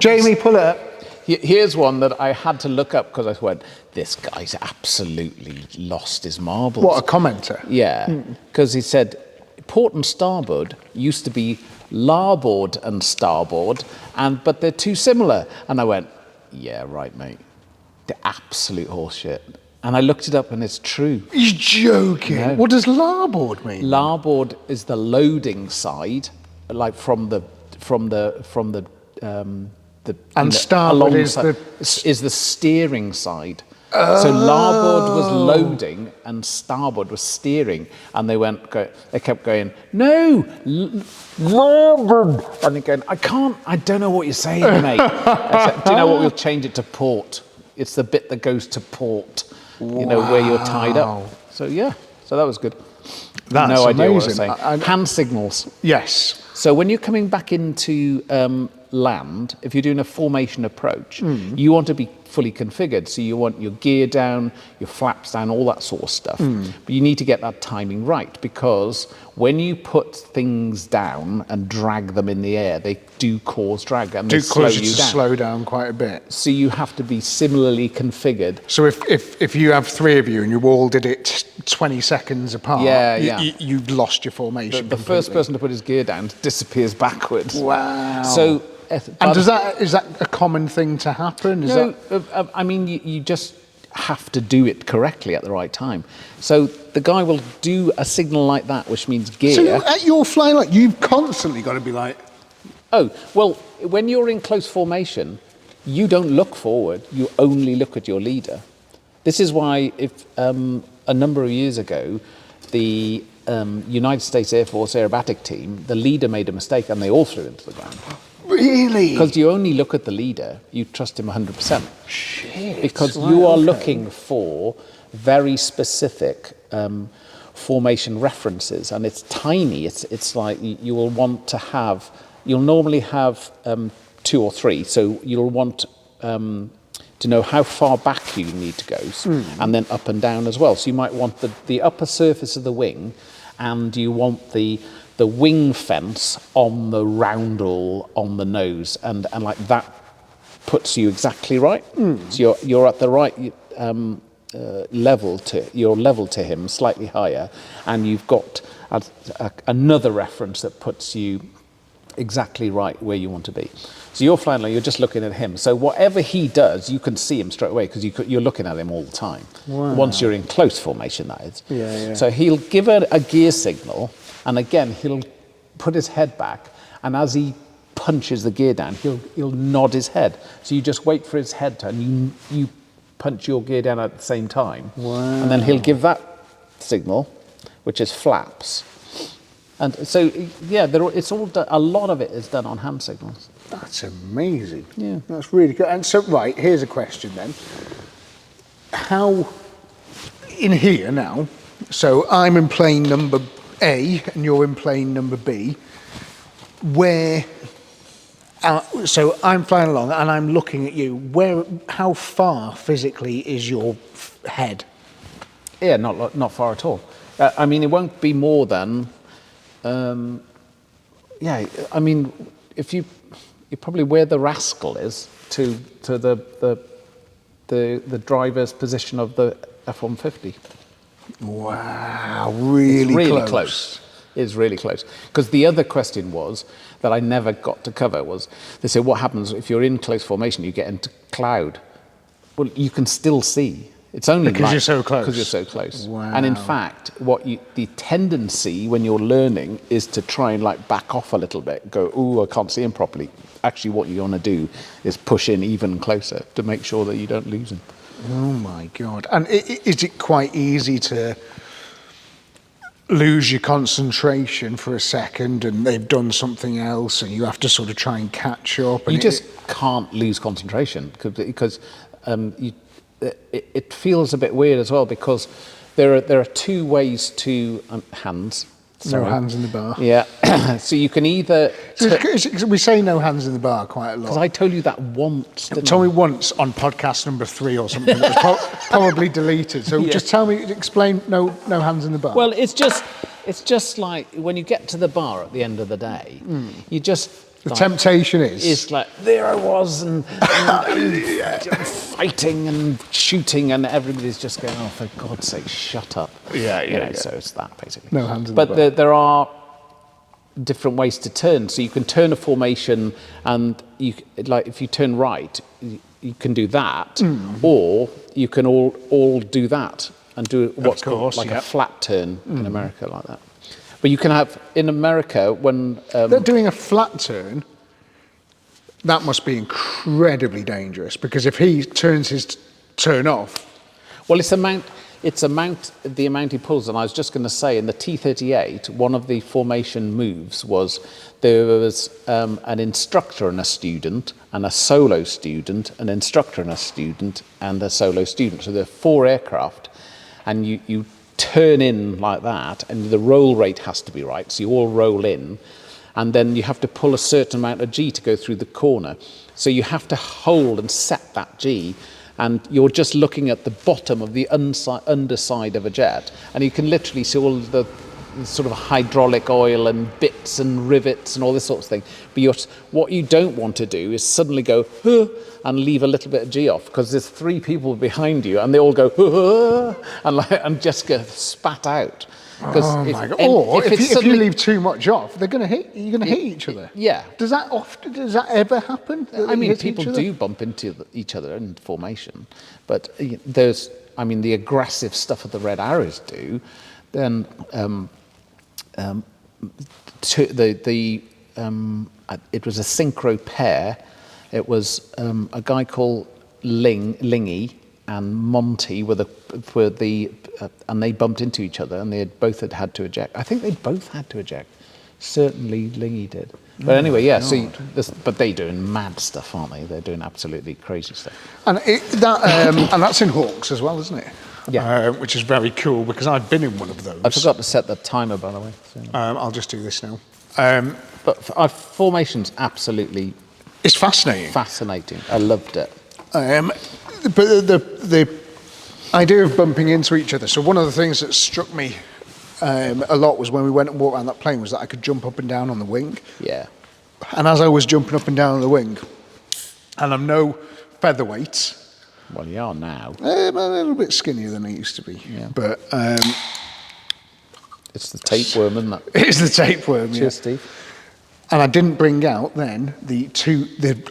Jamie, pull it up. Here's one that I had to look up because I went, this guy's absolutely lost his marbles. What, a commenter? Yeah, because he said port and starboard used to be larboard and starboard, but they're too similar. And I went, yeah, right, mate. The absolute horseshit. And I looked it up, and it's true. You're joking. No. What does larboard mean? Larboard is the loading side, like from the And starboard is is the steering side. So larboard was loading and starboard was steering, and they kept going, no, larboard, and they're going, I don't know what you're saying, mate. I said, do you know what? We'll change it to port. It's the bit that goes to port, where you're tied up. So so that was good. That's no idea amazing. what I was saying. Hand signals. Yes. So when you're coming back into land, if you're doing a formation approach, you want to be fully configured. So you want your gear down, your flaps down, all that sort of stuff. But you need to get that timing right, because when you put things down and drag them in the air, they do cause drag and they slow you down. Slow down quite a bit. So you have to be similarly configured. So if you have three of you and you all did it 20 seconds apart, you've lost your formation. The first person to put his gear down disappears backwards. Wow. So, and is that a common thing to happen? I mean, you just have to do it correctly at the right time. So the guy will do a signal like that, which means gear. So at your flying, like, you've constantly got to be like... Oh, well, when you're in close formation, you don't look forward, you only look at your leader. This is why if a number of years ago, the United States Air Force aerobatic team, the leader made a mistake and they all flew into the ground. Really? Because you only look at the leader, you trust him 100%. Shit. Because you are looking for very specific formation references, and it's tiny. It's like you will want to have, you'll normally have 2 or 3, so you'll want to know how far back you need to go, and then up and down as well. So you might want the upper surface of the wing, and you want the wing fence on the roundel on the nose, and like that puts you exactly right. So you're at the right level to him, slightly higher, and you've got another reference that puts you exactly right where you want to be. So you're flying along, you're just looking at him. So whatever he does, you can see him straight away because you're looking at him all the time. Wow. Once you're in close formation, that is. Yeah. So he'll give a gear signal, and again, he'll put his head back, and as he punches the gear down, he'll nod his head. So you just wait for his head to, and you punch your gear down at the same time. Wow. And then he'll give that signal, which is flaps. And so, it's all done, a lot of it is done on hand signals. That's amazing. Yeah. That's really good. And so, right, here's a question then. How, in here now, so I'm in plane number A and you're in plane number B, where, so I'm flying along and I'm looking at you, how far physically is your head? Yeah, not far at all. I mean, it won't be more than, I mean, if you probably where the rascal is to the driver's position of the F-150. Wow, really close. It's really close. Because the other question was that I never got to cover was, they said, what happens if you're in close formation, you get into cloud? Well, you can still see. It's only because you're so close. Because you're so close. Wow. And in fact, the tendency when you're learning is to try and like back off a little bit, go, ooh, I can't see him properly. Actually, what you want to do is push in even closer to make sure that you don't lose him. Oh my God. And is it quite easy to lose your concentration for a second and they've done something else and you have to sort of try and catch up? And you just can't lose concentration because it feels a bit weird as well, because there are 2 ways to hands. No hands in the bar. Yeah. So you can either... we say no hands in the bar quite a lot. Because I told you that once, didn't Told me once on podcast number 3 or something. That was probably deleted. So just explain no hands in the bar. Well, it's just like when you get to the bar at the end of the day, you just... The temptation is... It's like, there I was, and fighting and shooting, and everybody's just going, oh, for God's sake, shut up. Yeah. So it's that, basically. No hands in the bar. But there are different ways to turn. So you can turn a formation, and if you turn right, you can do that, or you can all do that and do what's called like a flat turn in America, like that. But you can have, in America, when... They're doing a flat turn, that must be incredibly dangerous, because if he turns his turn off, Well, the amount he pulls. And I was just going to say, in the T-38, one of the formation moves was there was an instructor and a student, and a solo student, an instructor and a student, and a solo student. So there are 4 aircraft, and you turn in like that, and the roll rate has to be right. So you all roll in, and then you have to pull a certain amount of G to go through the corner. So you have to hold and set that G, and you're just looking at the bottom of the underside of a jet, and you can literally see all the sort of hydraulic oil and bits and rivets and all this sort of thing. But what you don't want to do is suddenly go, huh, and leave a little bit of G off, because there's 3 people behind you, and they all go, huh, and just get spat out. Oh my God. Or if you leave too much off, you're going to hit each other. Yeah. Does that ever happen? I mean, people do bump into each other in formation, but the aggressive stuff that the Red Arrows do, then it was a synchro pair. It was a guy called Lingy and Monty and they bumped into each other, and they both had to eject. I think they both had to eject. Certainly Lingy did. But anyway, yeah. But they're doing mad stuff, aren't they? They're doing absolutely crazy stuff. And that's in Hawks as well, isn't it? Yeah. Which is very cool, because I've been in one of those. I forgot to set the timer, by the way. So. I'll just do this now. But formation's absolutely... It's fascinating. Fascinating. I loved it. But the idea of bumping into each other. So one of the things that struck me a lot was when we went and walked around that plane, was that I could jump up and down on the wing. Yeah. And as I was jumping up and down on the wing, and I'm no featherweight. Well, you are now. I'm a little bit skinnier than I used to be. Yeah. But it's the tapeworm, isn't it? It's the tapeworm. Cheers, yeah. Steve. And I didn't bring out then the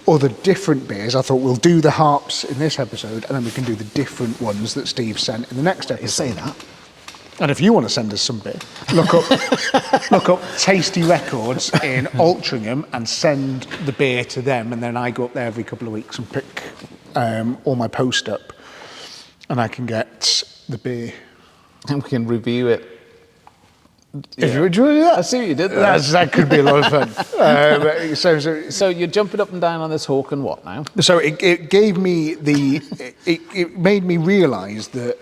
other different beers. I thought we'll do the harps in this episode, and then we can do the different ones that Steve sent in the next episode. You say that. And if you want to send us some beer, look up Tasty Records in Altrincham and send the beer to them, and then I go up there every couple of weeks and pick all my post up, and I can get the beer. And we can review it. If you enjoy that, I see what you did there. That could be a lot of fun. So you're jumping up and down on this hawk, and what now? So it gave me it made me realise that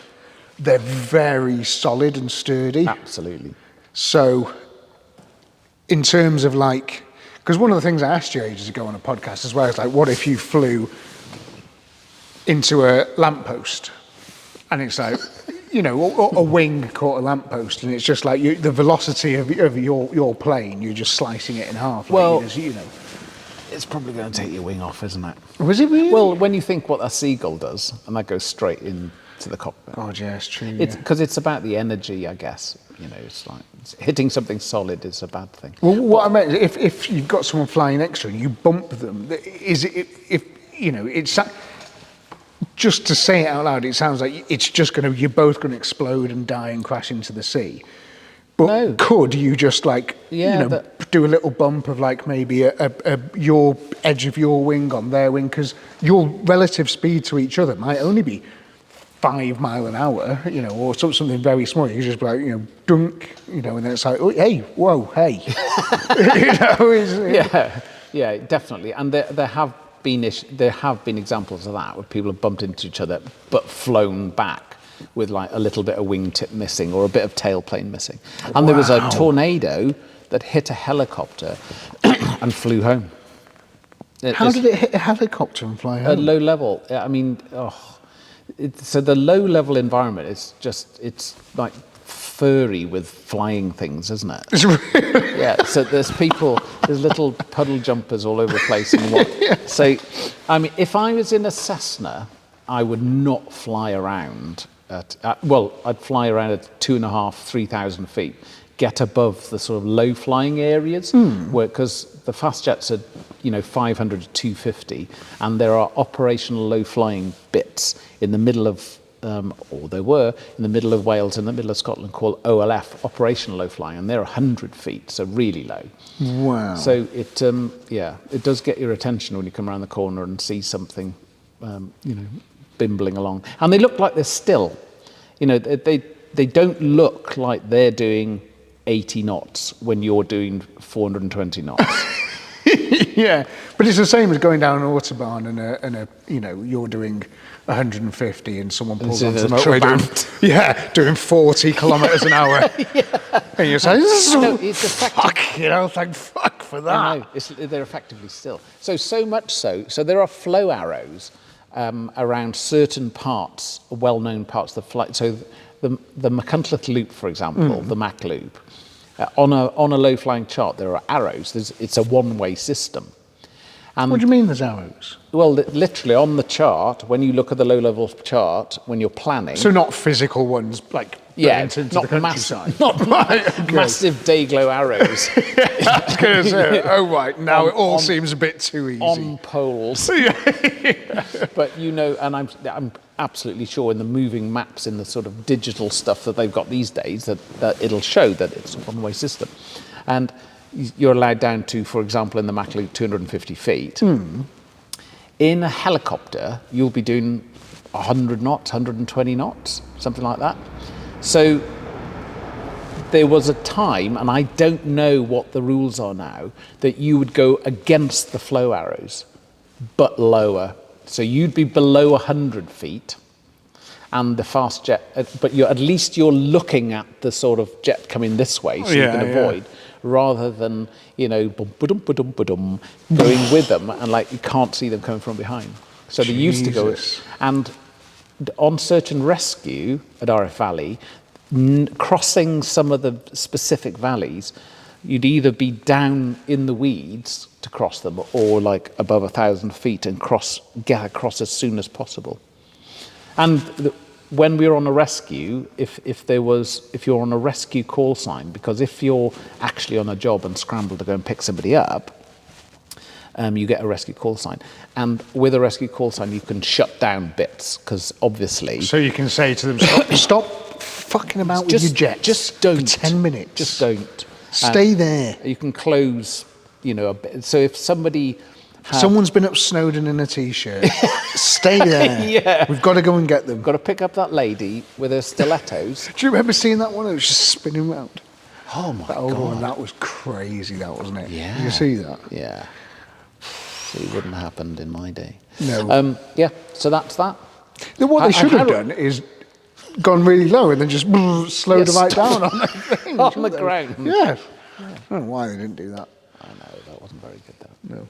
they're very solid and sturdy. Absolutely. So in terms of because one of the things I asked you ages ago on a podcast as well is what if you flew into a lamppost, and it's like, a wing caught a lamppost, and it's just like the velocity of your plane, you're just slicing it in half. Well, it's probably going to take your wing off, isn't it? Was it really? Well, when you think what a seagull does, and that goes straight into the cockpit. Oh, yeah, it's true. Because it's about the energy, I guess. It's like hitting something solid is a bad thing. Well, what I meant, if you've got someone flying next to you and you bump them, it's just to say it out loud, it sounds like you're both going to explode and die and crash into the sea. But no. Could you just do a little bump of maybe your edge of your wing on their wing, because your relative speed to each other might only be 5 miles an hour, or something very small. You just be like, dunk, and then it's like, oh, hey, whoa, hey. Yeah, definitely. And there have been examples of that where people have bumped into each other but flown back with a little bit of wingtip missing or a bit of tailplane missing. And there was a tornado that hit a helicopter and flew home. How did it hit a helicopter and fly home? At low level. I mean, so the low level environment is it's like furry with flying things, isn't it? Yeah, so there's little puddle jumpers all over the place. So, I mean, if I was in a Cessna, I would not fly around I'd fly around at 2,500, 3,000 feet, get above the sort of low flying areas, because the fast jets are, 500 to 250, and there are operational low flying bits in the middle of, or there were in the middle of Wales, in the middle of Scotland, called OLF, operational low flying, and they're 100 feet, so really low. Wow. So it does get your attention when you come around the corner and see something, bimbling along. And they look like they're still. You know, they don't look like they're doing 80 knots when you're doing 420 knots. Yeah, but it's the same as going down an autobahn and you know, you're doing 150 and someone pulls onto the motorway doing 40 kilometres an hour. And you're saying, fuck, you know, thank fuck for that. I know, they're effectively still. So much so there are flow arrows around certain parts, well-known parts of the flight. So the McCuntleth Loop, for example, the Mac Loop, on a low-flying chart, there are arrows. It's a one-way system. And what do you mean there's arrows? Well, literally on the chart, when you look at the low-level chart, when you're planning... So not physical ones, like... not massive day-glow arrows. I was going to say, oh right, now it all seems a bit too easy. On poles. But you know, and I'm absolutely sure in the moving maps, in the sort of digital stuff that they've got these days, that it'll show that it's a one-way system. And you're allowed down to, for example, in the Mach Loop, 250 feet. In a helicopter, you'll be doing 100 knots, 120 knots, something like that. So there was a time, and I don't know what the rules are now, that you would go against the flow arrows, but lower. So you'd be below 100 feet, and the fast jet, but at least you're looking at the sort of jet coming this way, so you can avoid, rather than, you know, going with them, and like you can't see them coming from behind. So they used to go, and on search and rescue at RF Valley, crossing some of the specific valleys, you'd either be down in the weeds to cross them, or like above 1,000 feet and get across as soon as possible. And when we were on a rescue, if you're on a rescue call sign, because if you're actually on a job and scramble to go and pick somebody up, you get a rescue call sign. And with a rescue call sign, you can shut down bits, because obviously... So you can say to them, stop fucking about with your jets. Just don't. For 10 minutes. Just don't. Stay there. You can close, you know, a bit. So if somebody... Someone's been up Snowdon in a T-shirt. Stay there. We've got to go and get them. Got to pick up that lady with her stilettos. Do you remember seeing that one? It was just spinning around. Oh my God. That old one, that was crazy, that wasn't it? Yeah. Did you see that? Yeah. See, it wouldn't have happened in my day. No. So that's that. What they should have done is gone really low and then just slowed right down on the thing. On the ground. Yeah. I don't know why they didn't do that. I know, that wasn't very good though. No.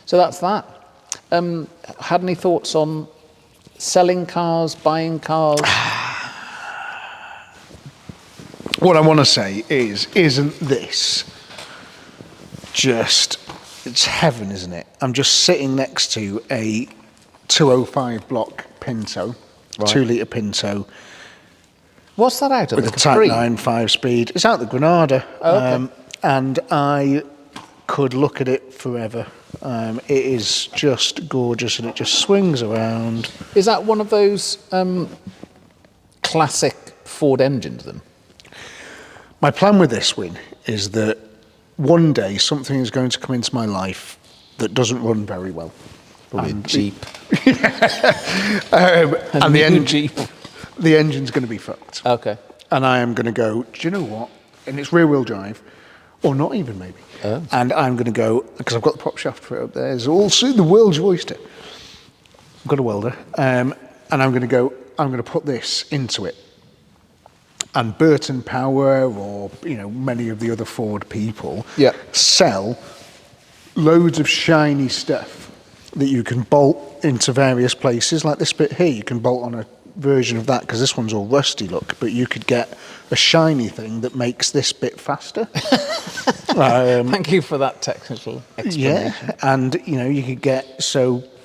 So that's that. Had any thoughts on selling cars, buying cars? What I want to say is, isn't this just, it's heaven, isn't it? I'm just sitting next to a 205 block Pinto, 2 litre Pinto. What's that out of? With a Type 9 5-speed. It's out the Granada. Oh, okay. And I could look at it forever. It is just gorgeous, and it just swings around. Is that one of those classic Ford engines then? My plan with this, Wynne, is that one day something is going to come into my life that doesn't run very well. Probably a Jeep. And the engine's going to be fucked. Okay. And I am going to go, do you know what? And it's rear-wheel drive, or not even maybe. Oh. And I'm going to go, because I've got the prop shaft for it up there, it's all the world's oyster. I've got a welder. And I'm going to put this into it. And Burton Power, or many of the other Ford people, sell loads of shiny stuff that you can bolt into various places. Like this bit here, you can bolt on a version of that, because this one's all rusty look, but you could get a shiny thing that makes this bit faster. Thank you for that technical explanation. Yeah, and you could get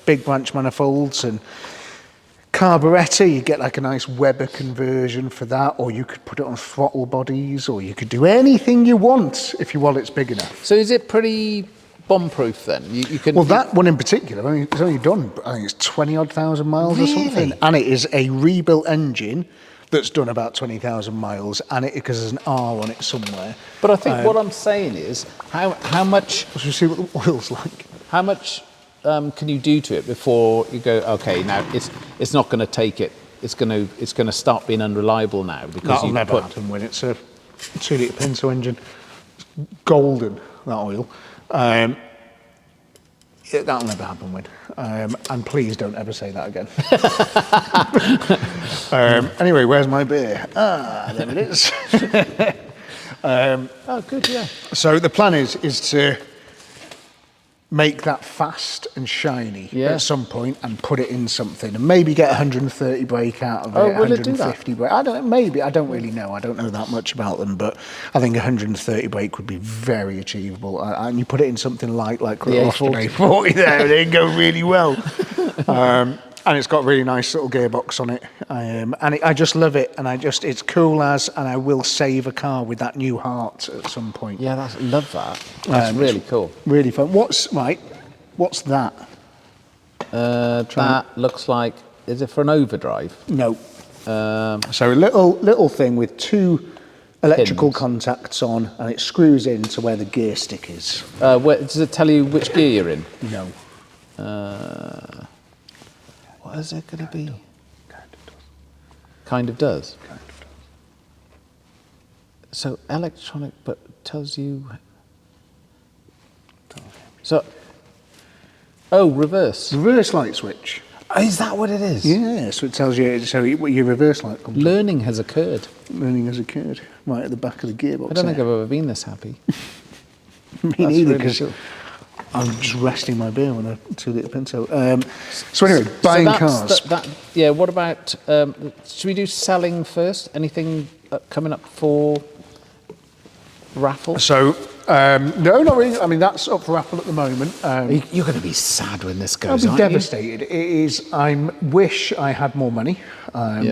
big branch manifolds and carburettor, you get like a nice Weber conversion for that, or you could put it on throttle bodies, or you could do anything you want if your wallet's big enough. So is it pretty bomb-proof then? You can. Well, that one in particular, it's only done, I think it's 20,000 miles or something, and it is a rebuilt engine that's done about 20,000 miles, and because there's an R on it somewhere. But I think what I'm saying is, how much... Let's see what the oil's like. How much can you do to it before you go? Okay, now it's not going to take it. It's going to start being unreliable now because That'll never happen when it's a 2-litre Pinto engine. It's golden, that oil. That'll never happen, Wynne. And please don't ever say that again. Anyway, where's my beer? Ah, there it is. Oh, good, yeah. So the plan is to make that fast and shiny at some point and put it in something and maybe get 130 brake out of it, will it do 150 brake. I don't know, maybe. I don't really know. I don't know that much about them, but I think 130 brake would be very achievable. And you put it in something like the Austin A40 there, and it'd go really well. And it's got a really nice little gearbox on it. I just love it. And it's cool as, and I will save a car with that new heart at some point. Yeah, love that. That's really cool. Really fun. What's that? That looks like, is it for an overdrive? No. So a little thing with 2 electrical pins. Contacts on, and it screws into where the gear stick is. Does it tell you which gear you're in? No. What is it going to be? Kind of does. So electronic, but tells you. So. Oh, reverse. Reverse light switch. Is that what it is? Yeah, so it tells you, so your reverse light comes on. Learning has occurred. Learning as a kid, right at the back of the gearbox. I don't think I've ever been this happy. Me neither, because I'm just resting my beer on a 2-litre Pinto. So anyway, buying cars. What about, should we do selling first? Anything coming up for raffle? So, no, not really. I mean, that's up for raffle at the moment. You're going to be sad when this goes, I'll be aren't devastated. It is. I wish I had more money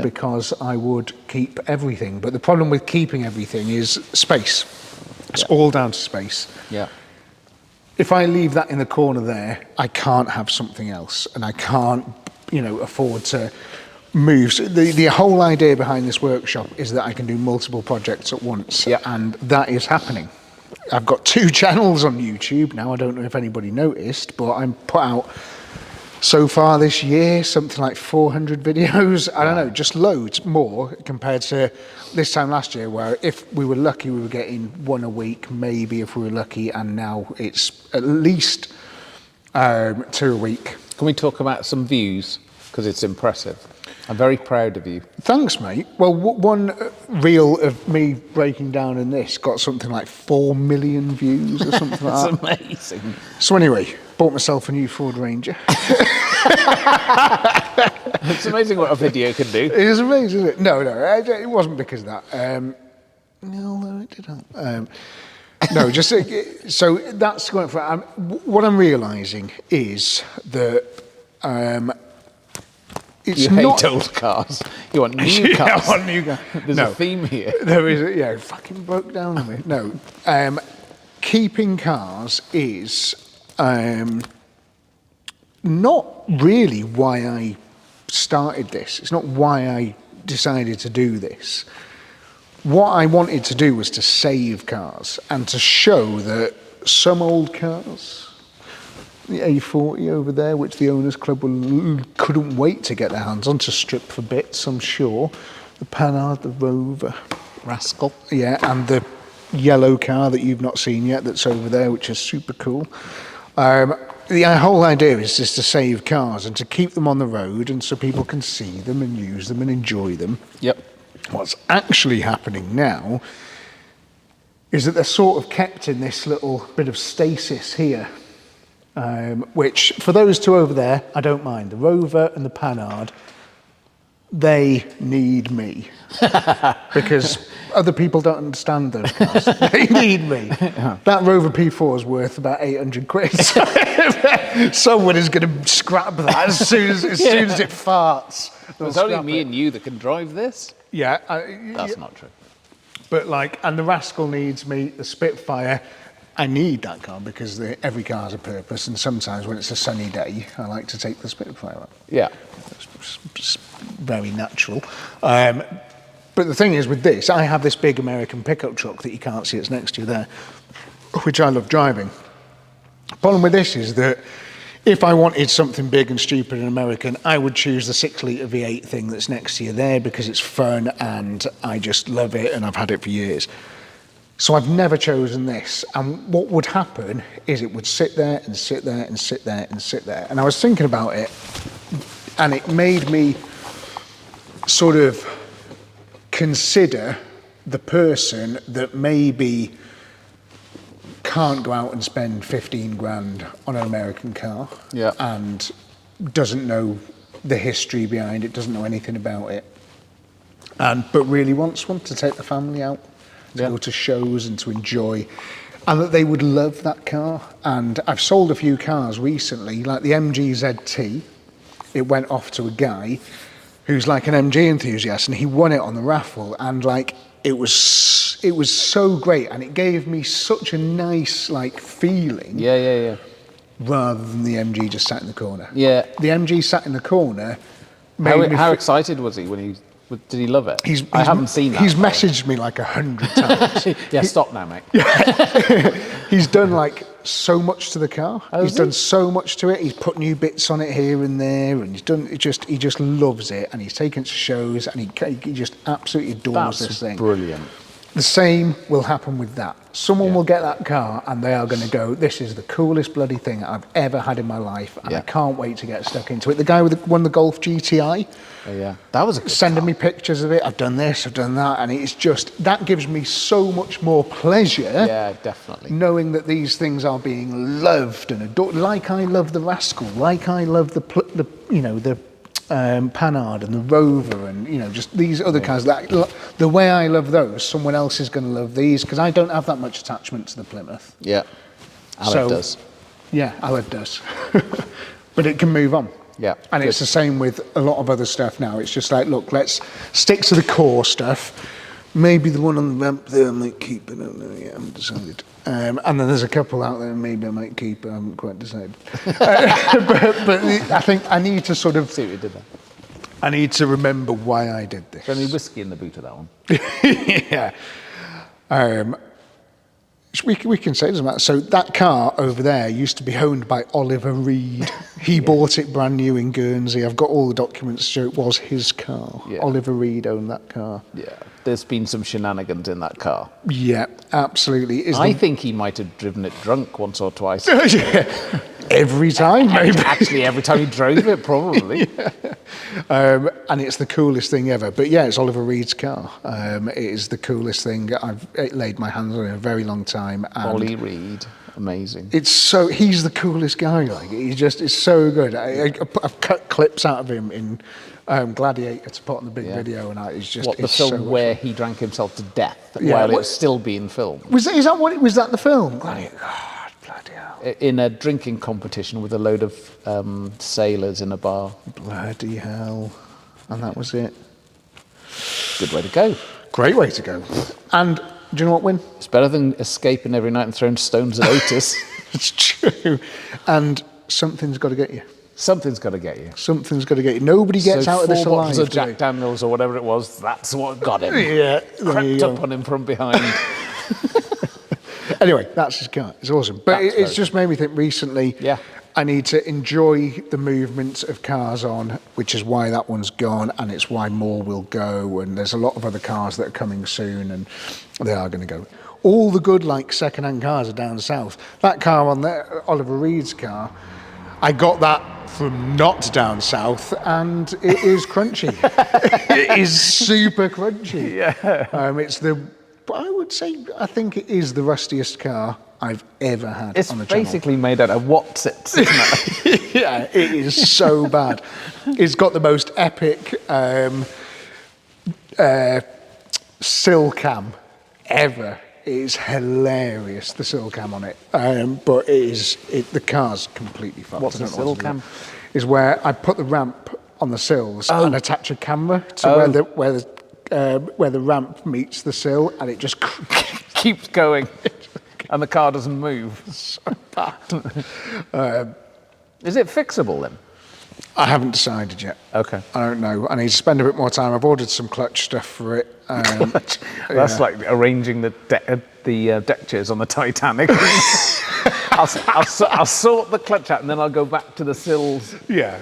because I would keep everything. But the problem with keeping everything is space. It's all down to space. Yeah. If I leave that in the corner there, I can't have something else, and I can't, afford to move. So the whole idea behind this workshop is that I can do multiple projects at once, and that is happening. I've got 2 channels on YouTube now. I don't know if anybody noticed, but I'm put out so far this year something like 400 videos. I don't know, just loads more compared to this time last year, where if we were lucky we were getting 1 a week, maybe if we were lucky, and now it's at least 2 a week. Can we talk about some views? Because it's impressive. I'm very proud of you. Thanks, mate. Well, one reel of me breaking down in this got something like 4 million views or something like that. That's amazing. So anyway, bought myself a new Ford Ranger. It's amazing what a video can do. It is amazing, isn't it? No, it wasn't because of that. No, it didn't. No, just so that's going for. What I'm realising is that it's you hate old cars. You want new cars. I want new cars. There's a theme here. There is. Fucking broke down on me. No, keeping cars is not really why I started this. It's not why I decided to do this. What I wanted to do was to save cars and to show that some old cars, the A40 over there, which the Owners Club couldn't wait to get their hands on to strip for bits, I'm sure. The Panhard, the Rover. Rascal. Yeah, and the yellow car that you've not seen yet that's over there, which is super cool. The whole idea is just to save cars and to keep them on the road and so people can see them and use them and enjoy them. Yep. What's actually happening now is that they're sort of kept in this little bit of stasis here, which for those 2 over there, I don't mind. The Rover and the Panhard, they need me because other people don't understand those cars. They need me. That Rover P4 is worth about 800 quid. Someone is going to scrap that as soon as it farts. There's only me and you that can drive this. Yeah. That's not true. But and the Rascal needs me, the Spitfire, I need that car because every car has a purpose, and sometimes when it's a sunny day, I like to take the Spitfire out. Yeah. It's very natural. But the thing is with this, I have this big American pickup truck that you can't see, it's next to you there, which I love driving. The problem with this is that If I wanted something big and stupid and American, I would choose the 6-litre V8 thing that's next to you there because it's fun and I just love it and I've had it for years. So I've never chosen this. And what would happen is it would sit there and sit there and sit there and sit there. And I was thinking about it and it made me sort of consider the person that maybe can't go out and spend 15 grand on an American car and doesn't know the history behind it, doesn't know anything about it, but really wants one to take the family out, to go to shows and to enjoy, and that they would love that car. And I've sold a few cars recently, like the MG ZT. It went off to a guy who's like an MG enthusiast, and he won it on the raffle, and like it was so great, and it gave me such a nice like feeling. Rather than the MG just sat in the corner. The MG sat in the corner. How excited was he when he? Did he love it? I haven't seen that. He's messaged me like 100 times. Stop now, mate. He's done like so much to the car. He's done so much to it. He's put new bits on it here and there, and he's done it. He just loves it, and he's taken it to shows, and he just absolutely adores this thing. Brilliant. The same will happen with that. Someone will get that car and they are going to go, this is the coolest bloody thing I've ever had in my life, and I can't wait to get stuck into it. The guy won the Golf GTI. That was a good sending car. me pictures of it. I've done this, I've done that, and it's just, that gives me so much more pleasure. Definitely. Knowing that these things are being loved and adored, like I love the Rascal, like I love the Panhard and the Rover, and just these other cars. That the way I love those, someone else is going to love these, because I don't have that much attachment to the Plymouth. Aleph does. Aleph does. But it can move on. And it's the same with a lot of other stuff now. It's just like, look, let's stick to the core stuff. Maybe the one on the ramp there I might keep. I don't know yet. I haven't decided. And then there's a couple out there maybe I might keep. I haven't quite decided. but I think I need to sort of... See what you did there. I need to remember why I did this. Is there any whiskey in the boot of that one? We can say it doesn't matter. So that car over there used to be owned by Oliver Reed. He bought it brand new in Guernsey. I've got all the documents to show it was his car. Oliver Reed owned that car. There's been some shenanigans in that car. Absolutely. I think he might have driven it drunk once or twice. Every time, maybe. Actually, every time he drove it, probably. And it's the coolest thing ever. But it's Oliver Reed's car. It is the coolest thing I've laid my hands on in a very long time. Folly Reed, amazing. He's the coolest guy. Like, he just is so good. I've cut clips out of him in Gladiator to put on the big video, and it's just the film where he drank himself to death while it was still being filmed. Was that the film? Gladiator. God, bloody hell. In a drinking competition with a load of sailors in a bar. Bloody hell. And that was it. Good way to go. Great way to go. And do you know what, Wynne? It's better than escaping every night and throwing stones at Otis. It's true. And something's got to get you. Something's got to get you. Something's got to get you. Nobody gets out of this alive. 4 bottles of Jack Daniels or whatever it was, that's what got him. Crept up on him from behind. Anyway, that's his car. It's awesome. But it's just made me think recently, I need to enjoy the movement of cars on, which is why that one's gone, and it's why more will go, and there's a lot of other cars that are coming soon, and they are going to go. All the good, like, second-hand cars are down south. That car on there, Oliver Reed's car, I got that from not down south, and it is crunchy. It is super crunchy. I think it is the rustiest car I've ever had on the channel. It's basically made out of Watsits, isn't it? It is so bad. It's got the most epic sill cam ever. It is hilarious, the sill cam on it. But the car's completely fucked. What's the sill cam? Is where I put the ramp on the sills and attach a camera to where the ramp meets the sill, and it just keeps going, and the car doesn't move. So bad. Is it fixable then? I haven't decided yet. Okay. I don't know. I need to spend a bit more time. I've ordered some clutch stuff for it. That's like arranging the deck chairs on the Titanic. I'll sort the clutch out and then I'll go back to the sills. Yeah.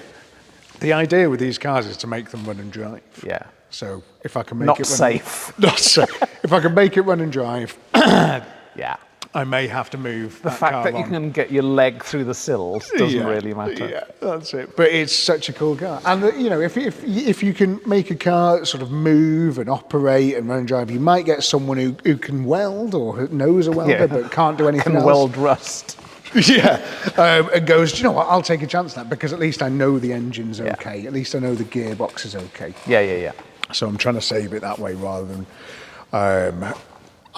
The idea with these cars is to make them run and drive. Yeah. So if I can make Not it run, safe. not safe. If I can make it run and drive, Yeah. I may have to move The fact that you can get your leg through the sills doesn't really matter. Yeah, that's it. But it's such a cool car, and you know, if you can make a car sort of move and operate and run and drive, you might get someone who can weld or who knows a welder but can't do anything Can else. weld rust. Yeah, and goes, do you know what? I'll take a chance on that because at least I know the engine's okay. At least I know the gearbox is okay. Yeah. So I'm trying to save it that way rather than.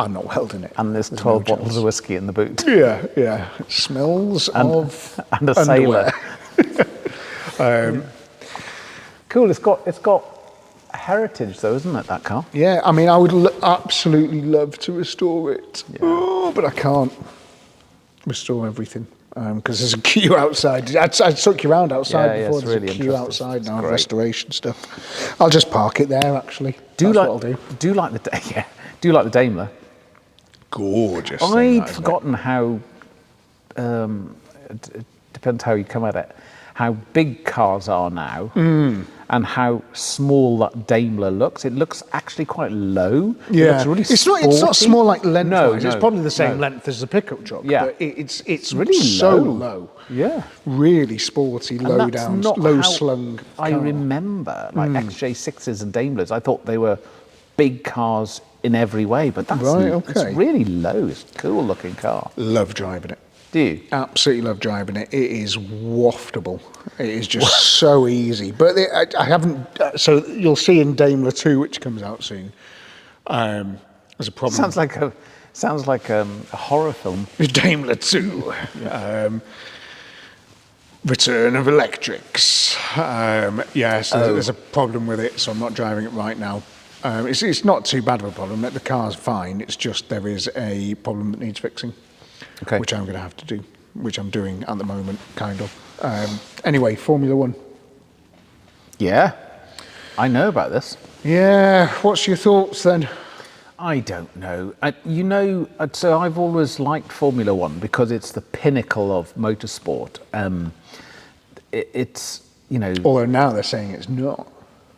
I'm not welding it. And there's 12 bottles of whiskey in the boot. Yeah. It smells of and a underwear. sailor. Cool. It's got heritage though, isn't it? That car. Yeah, I mean, I would absolutely love to restore it, but I can't restore everything because there's a queue outside. I took you around outside before. There's really a queue outside now, great. Restoration stuff. I'll just park it there. Actually, Do That's you what I'll do. Do you like the Do you like the Daimler? Gorgeous. I'd forgotten how. It depends how you come at it. How big cars are now, and how small that Daimler looks. It looks actually quite low. Yeah, it looks really it's not sporty. small like lengthwise. No, It's probably the same length as the pickup truck. Yeah. but it's really so low. low. Yeah. Really sporty, And low that's down, not low how slung. I car. remember like XJ6s and Daimlers. I thought they were big cars in every way, but that's Right, it's okay. really low. It's a cool looking car. Love driving it. Do you? Absolutely love driving it. It is waftable. It is just so easy. But I haven't. So you'll see in Daimler 2, which comes out soon. There's a problem. Sounds like a horror film. Daimler 2. Return of Electrics. So there's a problem with it, so I'm not driving it right now. It's not too bad of a problem. The car's fine. It's just there is a problem that needs fixing. Okay. Which I'm going to have to do, which I'm doing at the moment, kind of. Anyway, Formula One. Yeah, I know about this. Yeah, what's your thoughts then? I don't know. So I've always liked Formula One because it's the pinnacle of motorsport. It's Although now they're saying it's not.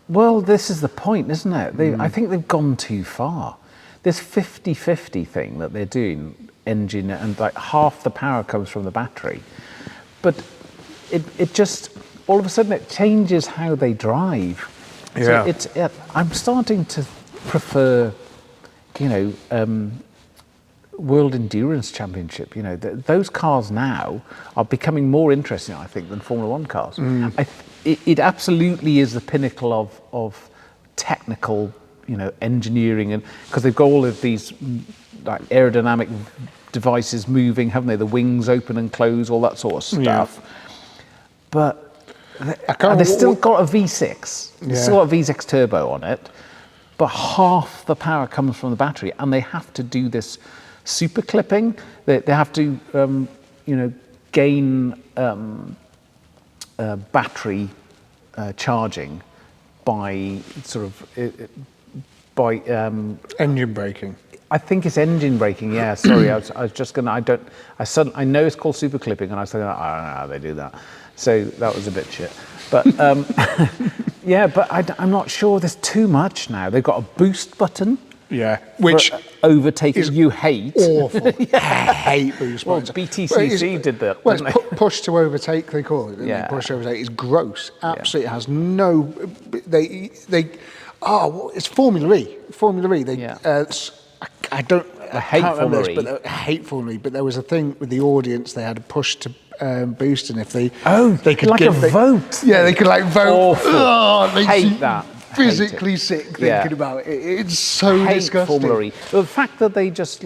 Well, this is the point, isn't it? I think they've gone too far. This 50-50 thing that they're doing, engine and like half the power comes from the battery, but it just all of a sudden it changes how they drive. Yeah. So I'm starting to prefer, World Endurance Championship. Those cars now are becoming more interesting, I think, than Formula One cars. It absolutely is the pinnacle of technical, engineering, and because they've got all of these like aerodynamic devices moving, haven't they? The wings open and close, all that sort of stuff. Yeah. But they've still got a V6. They've still got a V6 turbo on it, but half the power comes from the battery, and they have to do this super clipping. They have to, gain battery charging by Engine braking. I think it's engine braking. Yeah, sorry, I was just gonna. I know it's called super clipping, and I was thinking, I don't know how they do that. So that was a bit shit. But yeah, but I'm not sure. There's too much now. They've got a boost button. Yeah, which overtaking you hate. Awful. I hate boost Well, buttons. BTCC did that. Well, didn't it's push to overtake, they call it. Yeah. Push to overtake is gross. Absolutely, it has no. It's Formula E. Formula E. I don't. I hate can't remember Formula this, but I hate Formula E. But there was a thing with the audience. They had a push to boost, and if they could like a vote. Yeah, they could like vote. Awful. Oh, it makes Hate you that. Physically sick thinking about it. It's so hate disgusting. Formula E. The fact that they just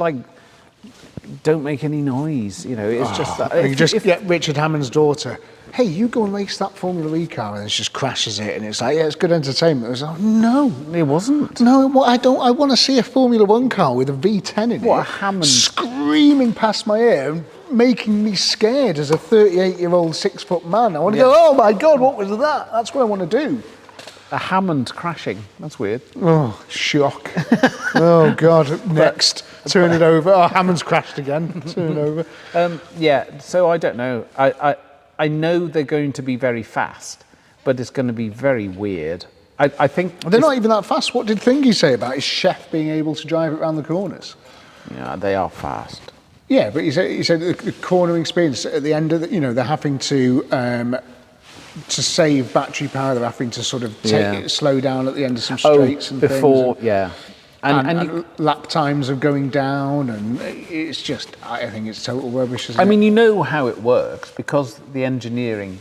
don't make any noise, it's just that. And you just get Richard Hammond's daughter. Hey, you go and race that Formula E car, and then she just crashes it, and it's like, yeah, it's good entertainment. It was like, no, it wasn't. no, I don't. I want to see a Formula One car with a V10 in it. What a Hammond screaming past my ear, and making me scared as a 38-year-old 6-foot man. I want to go, oh my God, what was that? That's what I want to do. a Hammond crashing. That's weird. Oh, shock. Oh, God. Next. Turn it over. Oh, Hammond's crashed again. Turn it over. Yeah, so I don't know. I know they're going to be very fast, but it's going to be very weird. I think... They're not even that fast. What did Thingy say about his chef being able to drive it around the corners? Yeah, they are fast. Yeah, but he said the cornering speeds at the end of the, they're having to save battery power. They're having to sort of slow down at the end of some straights and before, things. yeah. And lap times are going down, and it's just, I think it's total rubbish, isn't it? I mean, you know how it works, because the engineering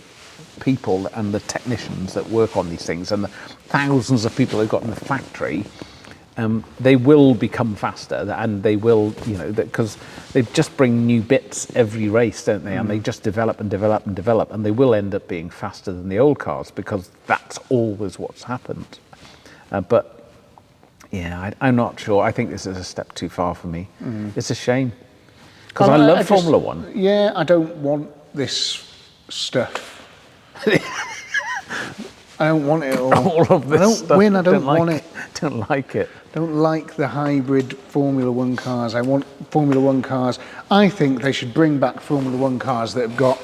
people and the technicians that work on these things and the thousands of people they've got in the factory, they will become faster, and they will, because they just bring new bits every race, don't they? And they just develop and develop and develop, and they will end up being faster than the old cars, because that's always what's happened. But yeah, I'm not sure. I think this is a step too far for me. It's a shame, because I love Formula One. Yeah, I don't want this stuff. I don't want it all. All of this stuff. I don't want it. Don't like it. Don't like the hybrid Formula One cars. I want Formula One cars. I think they should bring back Formula One cars that have got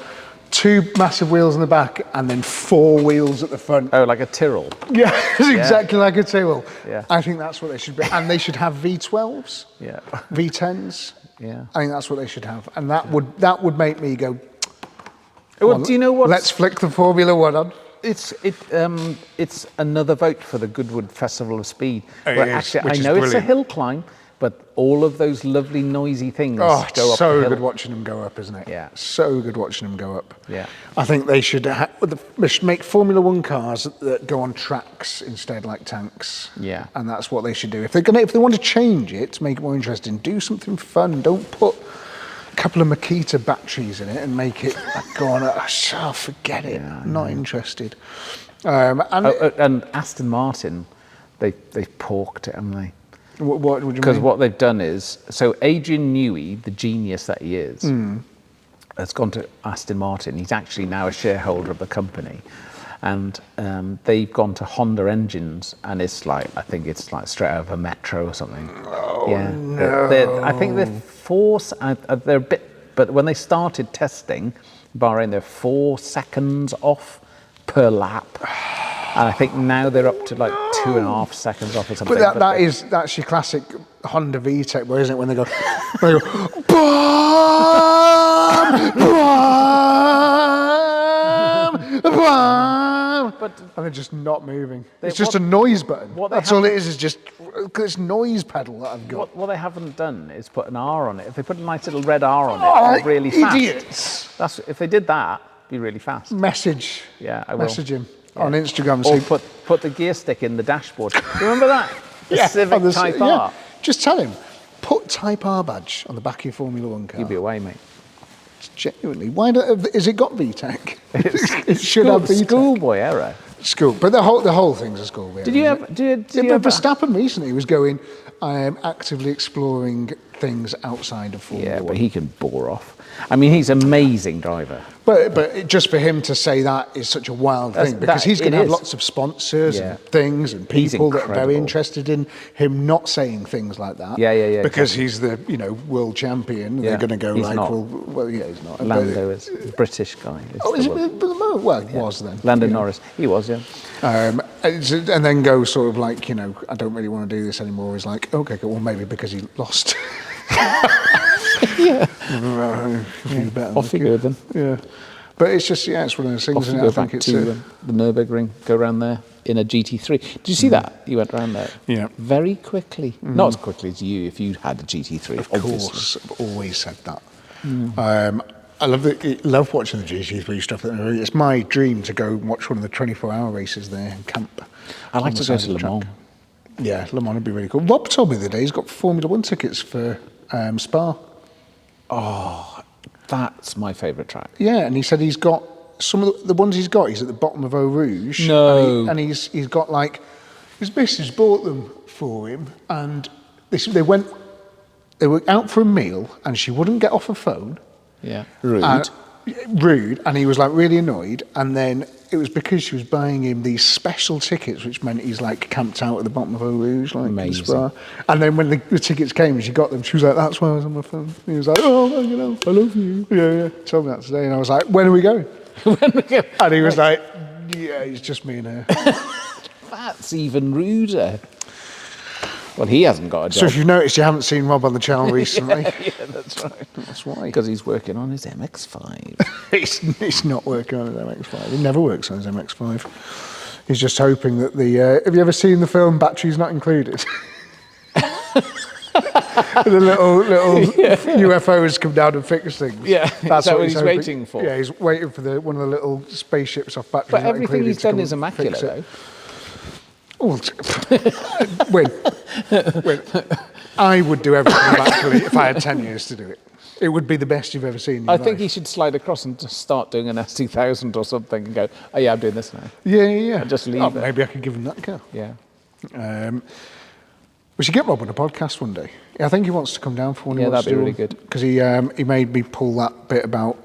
2 massive wheels in the back and then 4 wheels at the front. Oh, like a Tyrrell. Yeah, it's exactly like a Tyrrell. Yeah. I think that's what they should be. And they should have V12s, Yeah. V10s. Yeah. I think that's what they should have. And that would make me go, Well, do you know what? let's flick the Formula One on. It's another vote for the Goodwood Festival of Speed. It Where is, actually, which I is know it's a brilliant. hill climb, but all of those lovely noisy things Oh, go up it's the so hill. good watching them go up, isn't it? Yeah. So good watching them go up. Yeah. I think they should make Formula One cars that go on tracks instead, like tanks. Yeah. And that's what they should do. If they want to change it to make it more interesting, do something fun. Don't put a couple of Makita batteries in it and make it go on. Forget it. Yeah, Not interested. And Aston Martin, they've porked it, haven't they? What do you Because mean? what they've done is, so Adrian Newey, the genius that he is, has gone to Aston Martin. He's actually now a shareholder of the company. And they've gone to Honda engines, and it's like, I think it's like straight out of a Metro or something. Oh, yeah. no. I think they're a bit, but when they started testing Bahrain, they're 4 seconds off per lap. And I think now they're up to like 2.5 seconds off or something. But that's your classic Honda VTEC, isn't it? When they go, BAM! BAM! BAM! And they're just not moving. It's just a noise button. That's all it is just this noise pedal that I've got. What they haven't done is put an R on it. If they put a nice little red R on it, it's really fast. Idiots! If they did that, it'd be really fast. Message. Yeah, I will. Message him Yeah. on Instagram. Or Say, put the gear stick in the dashboard. You remember that? The yeah, Civic on the- Type yeah. R. Just tell him, put Type R badge on the back of your Formula One car. You'd be away, mate. Genuinely, why has it got VTEC? It should have VTEC. Schoolboy error. School, but the whole thing's a school. Did you ever? Verstappen recently was going, I am actively exploring things outside of Formula Yeah, One. but he can bore off. I mean, he's an amazing driver. But just for him to say that is such a wild thing, because he's going to have lots of sponsors and things and people that are very interested in him not saying things like that. Yeah. Because he's the world champion. And Yeah, they're going to go he's like, not. well, yeah, he's not. Lando is a British guy. Oh, is it? Well, it was then. Lando Norris. He was, yeah. And then go sort of like, I don't really want to do this anymore. He's like, okay, well, maybe because he lost. Yeah. Better Off you go then. Yeah. But it's just, it's one of those things, Off you isn't it? go I think back it's to the Nürburgring, go around there in a GT3. Did you see that? You went around there. Yeah. Very quickly. Not as quickly as you if you had a GT3, of obviously. course, I've always said that. I love watching the GT3 stuff. It's my dream to go and watch one of the 24-hour races there and camp. I'd like on to the go side to of Le the Mans. track. Yeah, Le Mans would be really cool. Rob told me the other day he's got Formula One tickets for Spa. Oh, that's my favourite track. Yeah, and he said he's got some of the ones he's got. He's at the bottom of Eau Rouge. No. and he's got like his missus bought them for him, and they were out for a meal, and she wouldn't get off her phone. Yeah. Rude. rude, and he was like really annoyed. And then it was because she was buying him these special tickets, which meant he's like camped out at the bottom of a luge, like in Spa. And then when the tickets came and she got them, she was like, "That's why I was on my phone." And he was like, "Oh, you know, I love you." Yeah. Told me that today, and I was like, "When are we going?" And he was like, "Yeah, it's just me and her." That's even ruder. Well, he hasn't got a job. So if you've noticed, you haven't seen Rob on the channel recently. Yeah, that's right. That's why. Because he's working on his MX-5. He's not working on his MX-5. He never works on his MX-5. He's just hoping that the... have you ever seen the film Batteries Not Included? The little UFOs come down and fix things. Yeah, that's what he's waiting for. Yeah, he's waiting for one of the little spaceships off Batteries But Not everything Included he's done is immaculate, though. Oh, Wynne, I would do everything immaculately if I had 10 years to do it. It would be the best you've ever seen in your I life. think he should slide across and just start doing an S2000 or something and go, "Oh yeah, I'm doing this now." Yeah. And just leave it. Maybe I could give him that car. Yeah. We should get Rob on a podcast one day. I think he wants to come down for one. Yeah, that'd be really good. Because he made me pull that bit about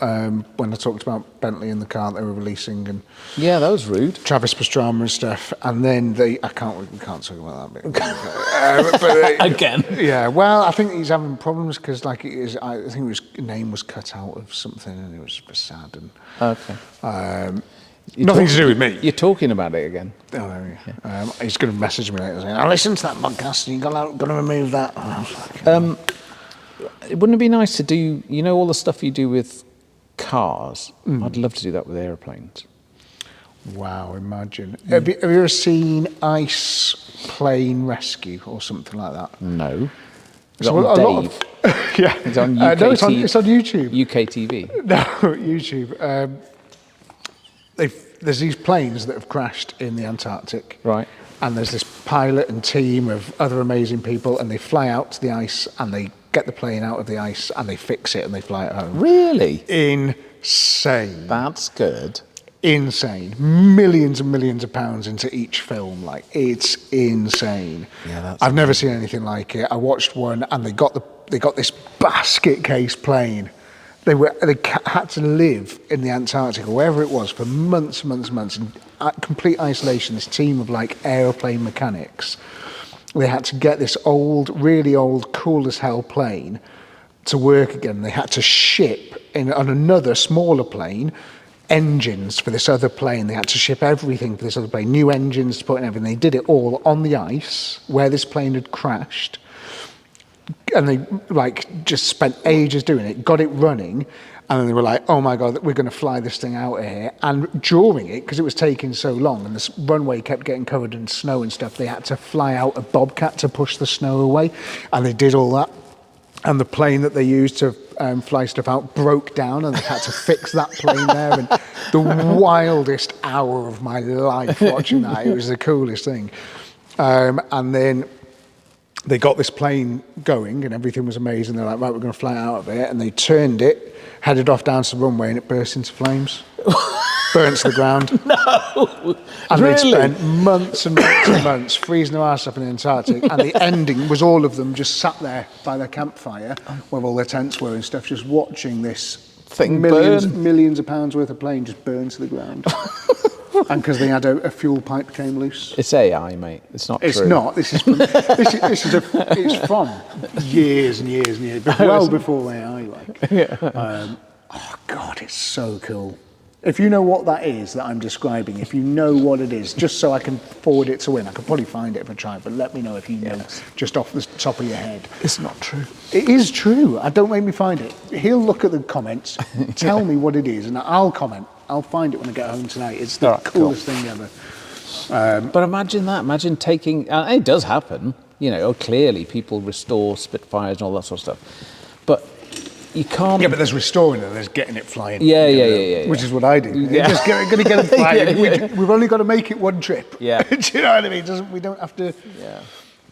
when I talked about Bentley and the car they were releasing and Yeah, that was rude. Travis Pastrana and stuff. And then we can't talk about that bit. Again. Yeah, well, I think he's having problems because I think his name was cut out of something and it was sad. And Okay. nothing to do with me. You're talking about it again. Oh, yeah. He's going to message me later saying, "I listened to that podcast and you've got to remove that." Wouldn't it be nice to do, all the stuff you do with cars? I'd love to do that with airplanes. Wow, imagine. Have you ever seen Ice Plane Rescue or something like that? No. Is So it on a lot Dave? Yeah. It's on UK no, it's on YouTube. UK TV. No, YouTube. There's these planes that have crashed in the Antarctic. Right. And there's this pilot and team of other amazing people, and they fly out to the ice and they get the plane out of the ice and they fix it and they fly it home. Really? Insane. That's good. Insane. Millions and millions of pounds into each film. Like, it's insane. Yeah, I've never seen anything like it. I watched one and they got this basket case plane. They had to live in the Antarctic or wherever it was for months in complete isolation. This team of like aeroplane mechanics. They had to get this really old, cool as hell plane to work again. They had to ship on another smaller plane engines for this other plane. They had to ship everything for this other plane, new engines to put in everything. They did it all on the ice where this plane had crashed. And they just spent ages doing it, got it running, and then they were like, "Oh my God, we're going to fly this thing out of here." And during it, because it was taking so long and this runway kept getting covered in snow and stuff, they had to fly out a Bobcat to push the snow away. And they did all that. And the plane that they used to fly stuff out broke down and they had to fix that plane there. And the wildest hour of my life watching that. It was the coolest thing. And then they got this plane going and everything was amazing. They're like, "Right, we're going to fly out of it." And they turned it, headed off down to the runway, and it burst into flames. Burnt to the ground. No! And really? they'd spent months and months and months freezing their ass up in the Antarctic. And the ending was all of them just sat there by their campfire where all their tents were and stuff, just watching this thing millions of pounds worth of plane just burn to the ground. And because they had a fuel pipe came loose. It's AI, mate. It's not It's true. not. It's from years and years and years, well before AI. Oh God, it's so cool. If you know what that is that I'm describing, if you know what it is, just so I can forward it to Wynne, I could probably find it if I try, but let me know if you know just off the top of your head. It's not true. It is true. Don't make me find it. He'll look at the comments, tell me what it is, and I'll comment. I'll find it when I get home tonight. It's the coolest thing ever. But imagine that. Imagine taking... it does happen. Clearly people restore Spitfires and all that sort of stuff. But you can't... Yeah, but there's restoring it, there's getting it flying. Yeah. Which is what I do. Yeah. Just going to get it flying. We've only got to make it one trip. Yeah. Do you know what I mean? We don't have to... Yeah.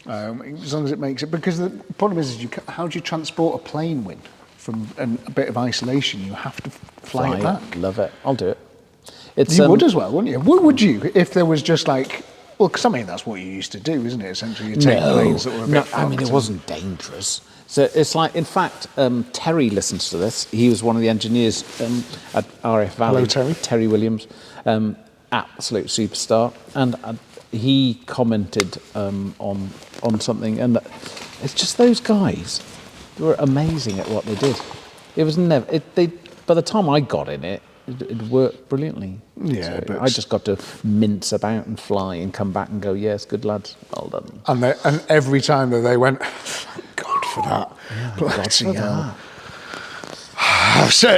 As long as it makes it... Because the problem is how do you transport a plane, Wynne? From a bit of isolation, you have to fly it back. Love it. I'll do it. You would as well, wouldn't you? Would you, if there was just because that's what you used to do, isn't it? Essentially, you take planes that were a bit I mean, it fucked wasn't dangerous. So it's like, in fact, Terry listens to this. He was one of the engineers at RF Valley. Hello, Terry. Terry Williams, absolute superstar. And he commented on something, and it's just those guys were amazing at what they did. It was never. By the time I got in it worked brilliantly. Yeah, so but I just got to mince about and fly and come back and go, yes, good lads, well done. And every time that they went, thank God for that. Bloody hell. So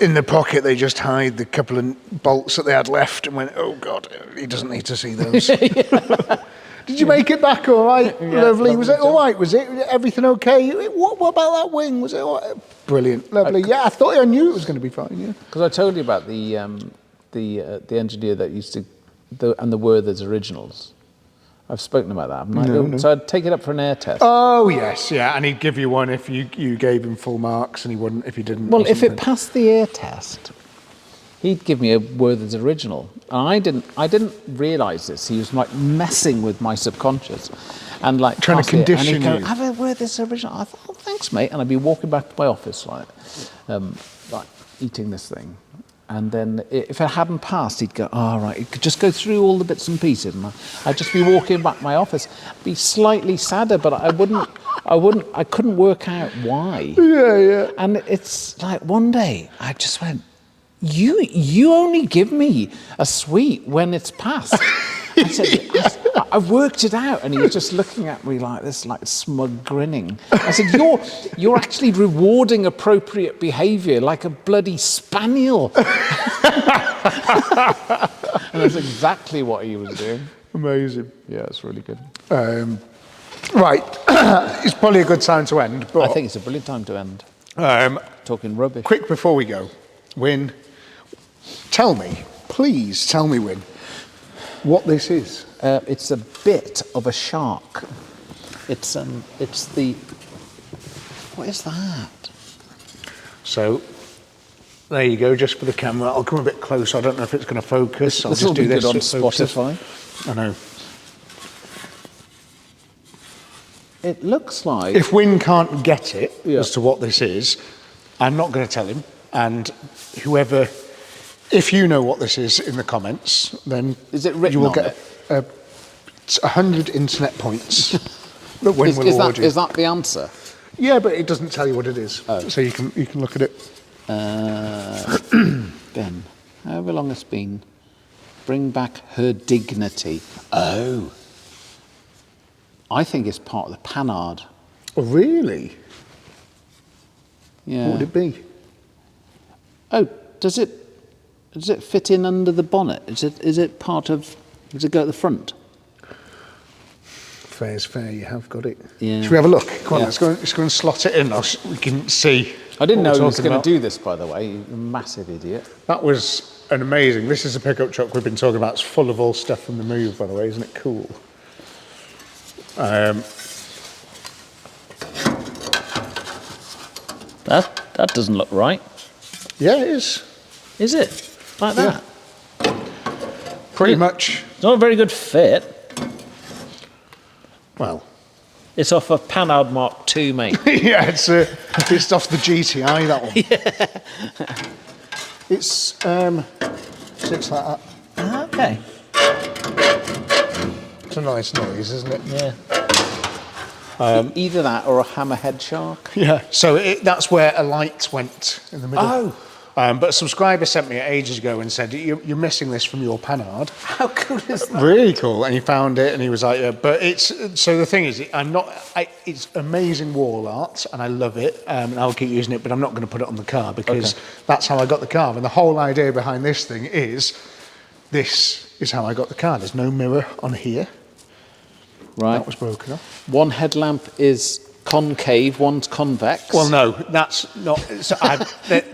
in the pocket, they just hide the couple of bolts that they had left and went, oh God, he doesn't need to see those. Did you make it back all right? Yeah, lovely. Was it all right? Was it everything okay? What about that wing? Was it all right? Brilliant. Lovely. Yeah, I knew it was going to be fine, yeah. Because I told you about the engineer that used to, and the Werther's originals. I've spoken about that, haven't I? No. So I'd take it up for an air test. Oh, yes, yeah. And he'd give you one if you gave him full marks, and he wouldn't if you didn't. Well, if it passed the air test, he'd give me a Werther's original. And I didn't realise this. He was like messing with my subconscious. And like trying to condition and he'd go, you. have a Werther's original. I thought, oh, thanks, mate. And I'd be walking back to my office, like eating this thing. And then if it hadn't passed, he'd go, oh, right, it could just go through all the bits and pieces. And I'd just be walking back to my office, be slightly sadder, but I couldn't work out why. Yeah. And it's like one day I just went, you only give me a sweet when it's passed. I said, I've worked it out. And he was just looking at me like this, like smug grinning. I said, you're actually rewarding appropriate behaviour like a bloody spaniel. And that's exactly what he was doing. Amazing. Yeah, it's really good. Right. It's probably a good time to end. But I think it's a brilliant time to end. Talking rubbish. Quick before we go, Wynne, please tell me, Wynne, what this is. It's a bit of a shark. It's the. What is that? So, there you go, just for the camera. I'll come a bit closer. I don't know if it's going to focus. I'll This just will do be this. good on so it focuses. Spotify. I know. It looks like. If Wynne can't get it Yeah. as to what this is, I'm not going to tell him. And whoever, if you know what this is in the comments, then Is it written you will on get 100 internet points that Wynne will award you. Is that the answer? Yeah, but it doesn't tell you what it is. Oh. So you can look at it. Ben, however long it's been, bring back her dignity. Oh. I think it's part of the Panhard. Oh, really? Yeah. What would it be? Oh, does it fit in under the bonnet? Is it part of? Does it go at the front? Fair's fair, you have got it. Yeah. Should we have a look? Come on, Yeah. let's go and slot it in. We can see. I didn't know what he we're was talking going about. to do this, by the way. You massive idiot. That was an amazing. This is a pickup truck we've been talking about. It's full of all stuff from the move, by the way. Isn't it cool? That doesn't look right. Yeah, it is. Is it? Like that? Pretty much. It's not a very good fit. Well, It's off a Panhard Mark II, mate. yeah, it's off the GTI, that one. It sits like that. Okay. It's a nice noise, isn't it? Yeah. Either that or a hammerhead shark. Yeah. So that's where a light went in the middle. Oh. But a subscriber sent me it ages ago and said, you're missing this from your Panhard. How cool is that? Really cool. And he found it and he was like, yeah. But so the thing is, it's amazing wall art and I love it. And I'll keep using it, but I'm not going to put it on the car because that's how I got the car. And the whole idea behind this thing is, this is how I got the car. There's no mirror on here. Right. That was broken off. One headlamp is concave, one's convex. Well, no, that's not. So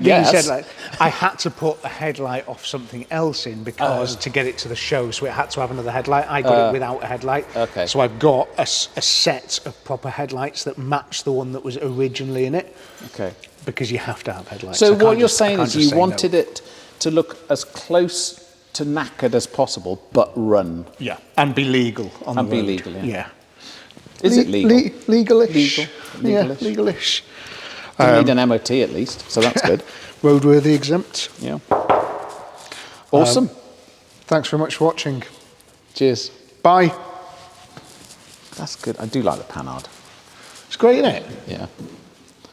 Yes. headlight, I had to put a headlight off something else in because to get it to the show, so it had to have another headlight. I got it without a headlight. Okay. So I've got a set of proper headlights that match the one that was originally in it. Okay. Because you have to have headlights. So I can't what you're just- I saying can't is just you say wanted no. it to look as close to knackered as possible, but run. Yeah, and be legal. On And the be road. legal, yeah. Is it legal? Legalish. Yeah, Legalish. legalish. You need an MOT at least, so that's good. Roadworthy exempt. Yeah. Awesome. Thanks very much for watching. Cheers. Bye. That's good. I do like the panhard. It's great, isn't it? Yeah.